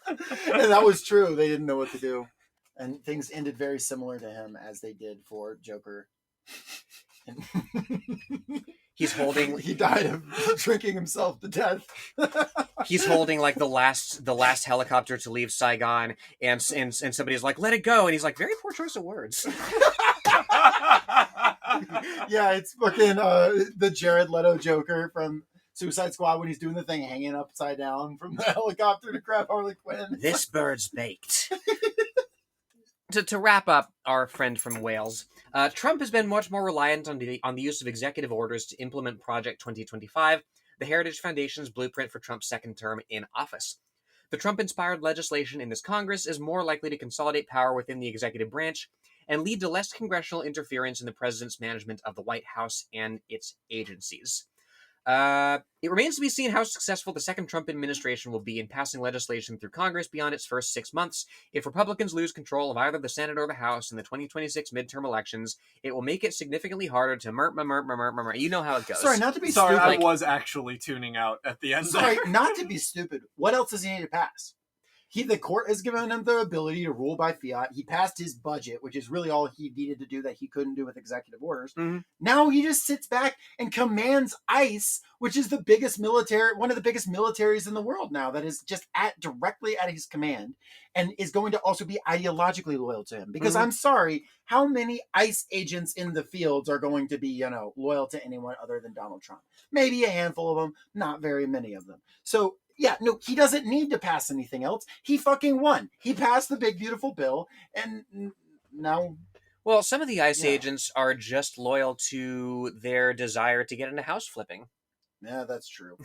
And that was true. They didn't know what to do, and things ended very similar to him as they did for Joker. He died of drinking himself to death. He's holding like the last helicopter to leave Saigon, and somebody's like, "Let it go," and he's like, "Very poor choice of words." Yeah, it's fucking the Jared Leto Joker from Suicide Squad when he's doing the thing hanging upside down from the helicopter to grab Harley Quinn. This bird's baked. to wrap up our friend from Wales, Trump has been much more reliant on the use of executive orders to implement Project 2025, the Heritage Foundation's blueprint for Trump's second term in office. The Trump-inspired legislation in this Congress is more likely to consolidate power within the executive branch and lead to less congressional interference in the president's management of the White House and its agencies. It remains to be seen how successful the second Trump administration will be in passing legislation through Congress beyond its first 6 months. If Republicans lose control of either the Senate or the House in the 2026 midterm elections, it will make it significantly harder to You know how it goes. Sorry, not to be Sorry, stupid. I was actually tuning out at the end. Sorry, not to be stupid. What else does he need to pass? The court has given him the ability to rule by fiat. He passed his budget, which is really all he needed to do that he couldn't do with executive orders. Mm-hmm. Now he just sits back and commands ICE, which is the biggest military, one of the biggest militaries in the world now, that is just directly at his command, and is going to also be ideologically loyal to him. Because I'm sorry, how many ICE agents in the fields are going to be, loyal to anyone other than Donald Trump? Maybe a handful of them, not very many of them. So yeah, no, he doesn't need to pass anything else. He fucking won. He passed the big, beautiful bill, and now... Well, some of the ICE agents are just loyal to their desire to get into house flipping. Yeah, that's true.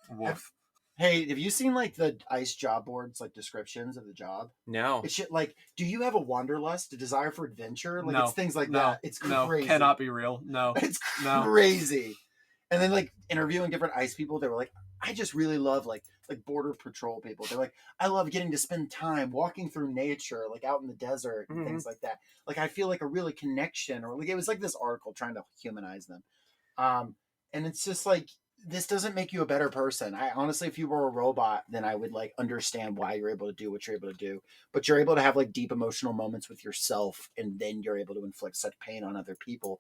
Woof. Hey, have you seen, the ICE job boards, descriptions of the job? No. It's shit do you have a wanderlust, a desire for adventure? No. It's things like No. that. It's crazy. No, cannot be real. No. It's No. crazy. And then, interviewing different ICE people, they were like, I just really love border patrol people. They're like, I love getting to spend time walking through nature, out in the desert and things like that. I feel like a really connection, or it was this article trying to humanize them. And it's just this doesn't make you a better person. I honestly, if you were a robot, then I would understand why you're able to do what you're able to do. But you're able to have deep emotional moments with yourself, and then you're able to inflict such pain on other people.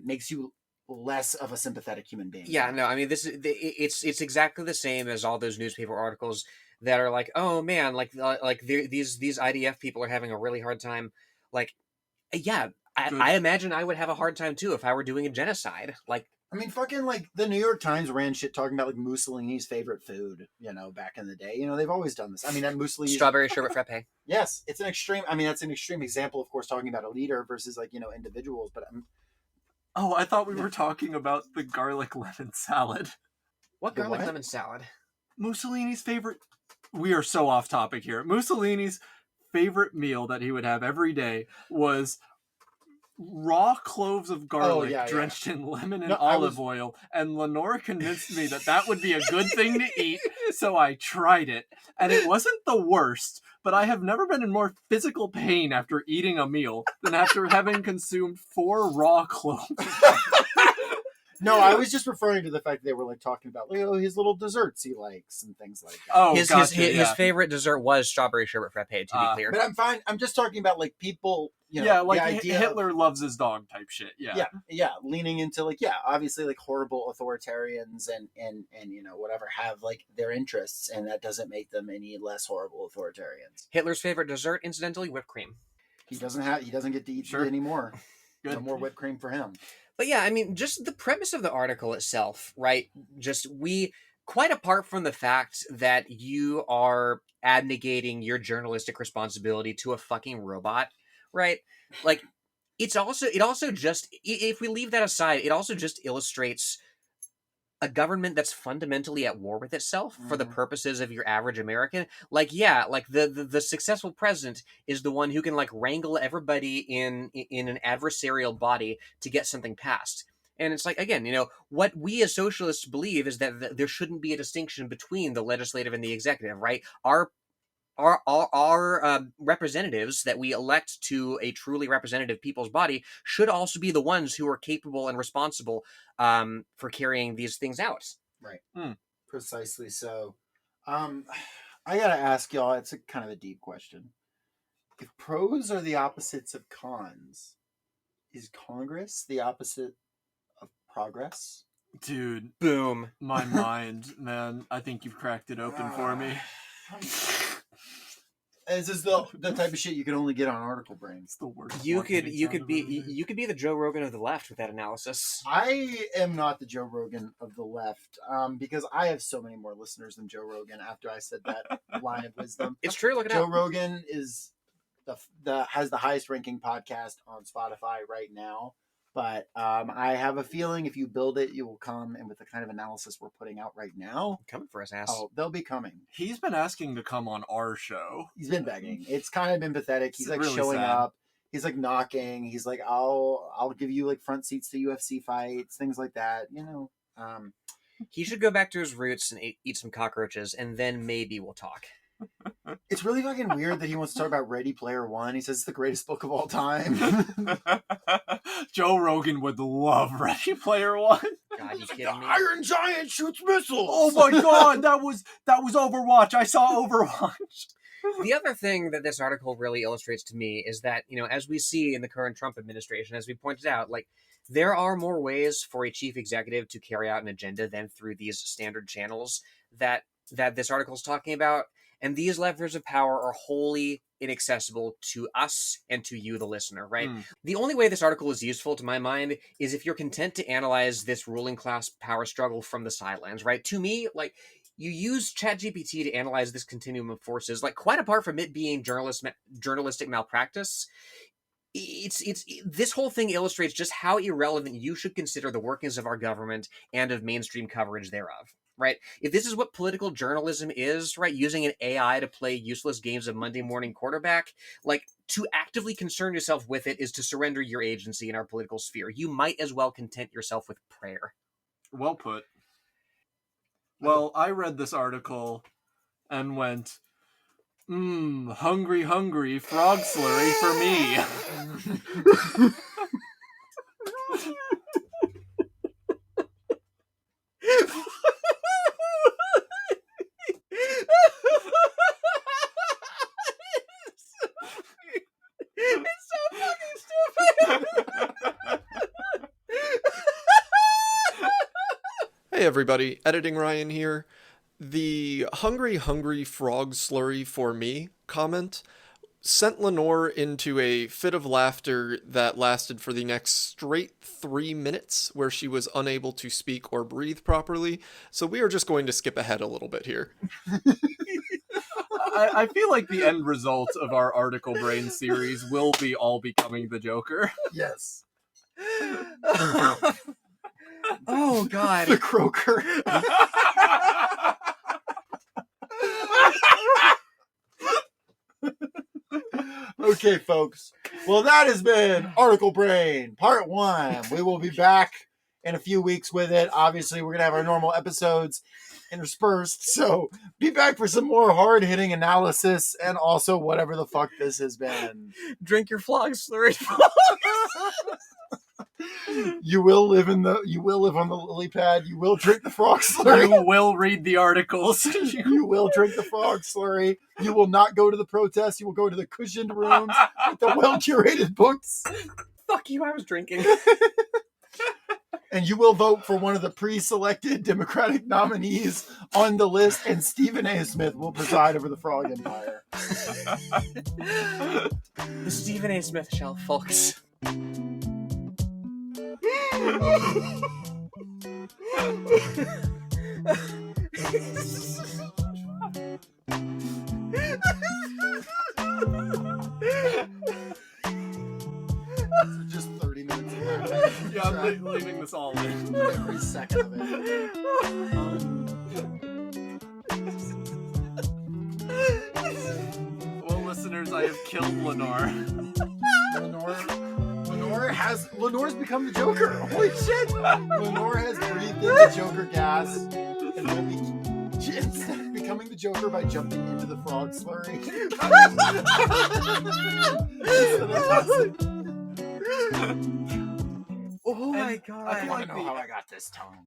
Makes you less of a sympathetic human being. Yeah, no, I mean, it's exactly the same as all those newspaper articles that are oh man, these IDF people are having a really hard time. Yeah, I imagine I would have a hard time too if I were doing a genocide. I mean, fucking the New York Times ran shit talking about Mussolini's favorite food, back in the day. They've always done this. I mean, that Mussolini... Strawberry sherbet frappe. Yes, it's an extreme... I mean, that's an extreme example, of course, talking about a leader versus individuals, but Oh, I thought we were talking about the garlic lemon salad. What garlic lemon salad? Mussolini's favorite... We are so off topic here. Mussolini's favorite meal that he would have every day was raw cloves of garlic drenched in lemon and olive oil, and Lenora convinced me that would be a good thing to eat, so I tried it, and it wasn't the worst, but I have never been in more physical pain after eating a meal than after having consumed 4 raw cloves. No, I was just referring to the fact that they were talking about his little desserts he likes and things like that. Oh, his favorite dessert was strawberry sherbet frappe, to be clear. But I'm fine. I'm just talking about people. Hitler loves his dog type shit. Yeah, leaning into obviously horrible authoritarians and whatever have their interests, and that doesn't make them any less horrible authoritarians. Hitler's favorite dessert, incidentally, whipped cream. He doesn't get to eat it anymore. Good. No more whipped cream for him. But yeah, I mean, just the premise of the article itself, right? Quite apart from the fact that you are abnegating your journalistic responsibility to a fucking robot, right? It also just, if we leave that aside, it also just illustrates a government that's fundamentally at war with itself for the purposes of your average American. The successful president is the one who can wrangle everybody in an adversarial body to get something passed. And it's again, what we as socialists believe is that there shouldn't be a distinction between the legislative and the executive, right? Our representatives that we elect to a truly representative people's body should also be the ones who are capable and responsible for carrying these things out. Right. Precisely so. I gotta ask y'all, it's a kind of a deep question. If pros are the opposites of cons, is Congress the opposite of progress? Dude. Boom. My mind, man. I think you've cracked it open for me. This is the type of shit you can only get on Article Brain. It's the worst. You could be the Joe Rogan of the left with that analysis. I am not the Joe Rogan of the left, because I have so many more listeners than Joe Rogan. After I said that line of wisdom, It's true. Look it Joe up. Rogan is the has the highest ranking podcast on Spotify right now. But I have a feeling if you build it, you will come. And with the kind of analysis we're putting out right now, Coming for his ass. oh, they'll be coming. He's been asking to come on our show. He's been begging. It's kind of been pathetic. He's It's like really showing sad. up. He's like knocking. He's like, I'll give you like front seats to UFC fights, things like that. You know, He should go back to his roots and eat some cockroaches, and then maybe we'll talk. it's really fucking weird that he wants to talk about Ready Player One. He says it's the greatest book of all time. Joe Rogan would love Ready Player One. God, you kidding me? Iron Giant shoots missiles. Oh my god, that was Overwatch. I saw Overwatch. The other thing that this article really illustrates to me is that, you know, as we see in the current Trump administration, as we pointed out, like, there are more ways for a chief executive to carry out an agenda than through these standard channels that this article is talking about. And these levers of power are wholly inaccessible to us and to you, the listener, right? The only way this article is useful, to my mind, is if you're content to analyze this ruling class power struggle from the sidelines, right? To me, like, you use ChatGPT to analyze this continuum of forces, like, quite apart from it being journalistic malpractice. It's this whole thing illustrates just how irrelevant you should consider the workings of our government and of mainstream coverage thereof. Right? If this is what political journalism is, right, using an AI to play useless games of Monday morning quarterback, like, to actively concern yourself with it is to surrender your agency in our political sphere. You might as well content yourself with prayer. Well put. Well, I read this article and went, hungry, hungry, frog slurry for me. It's so fucking stupid. Hey everybody, Editing Ryan here. The hungry, hungry frog slurry for me comment sent Lenore into a fit of laughter that lasted for the next straight 3 minutes, where she was unable to speak or breathe properly. So we are just going to skip ahead a little bit here. I feel like the end result of our Article Brain series will be all becoming the Joker. Yes. Oh, God. The croaker. Okay, folks. Well, that has been Article Brain Part 1. We will be back in a few weeks with it. Obviously, we're going to have our normal episodes interspersed. So be back for some more hard-hitting analysis and also whatever the fuck this has been. Drink your frog slurry. You will live on the lily pad. You will drink the frog slurry. You will read the articles. You will drink the frog slurry. You will not go to the protest. You will go to the cushioned rooms with the well-curated books. Fuck you, I was drinking. And you will vote for one of the pre-selected Democratic nominees on the list, and Stephen A. Smith will preside over the Frog Empire. The Stephen A. Smith show, folks. So just 30 minutes of that. Yeah, I'm leaving this all in. Every second of it. Well, listeners, I have killed Lenore. Lenore's become the Joker. Holy shit! Lenore has breathed in the Joker gas and will be instead of becoming the Joker by jumping into the frog slurry. Oh my I God. want to know how I got this tongue.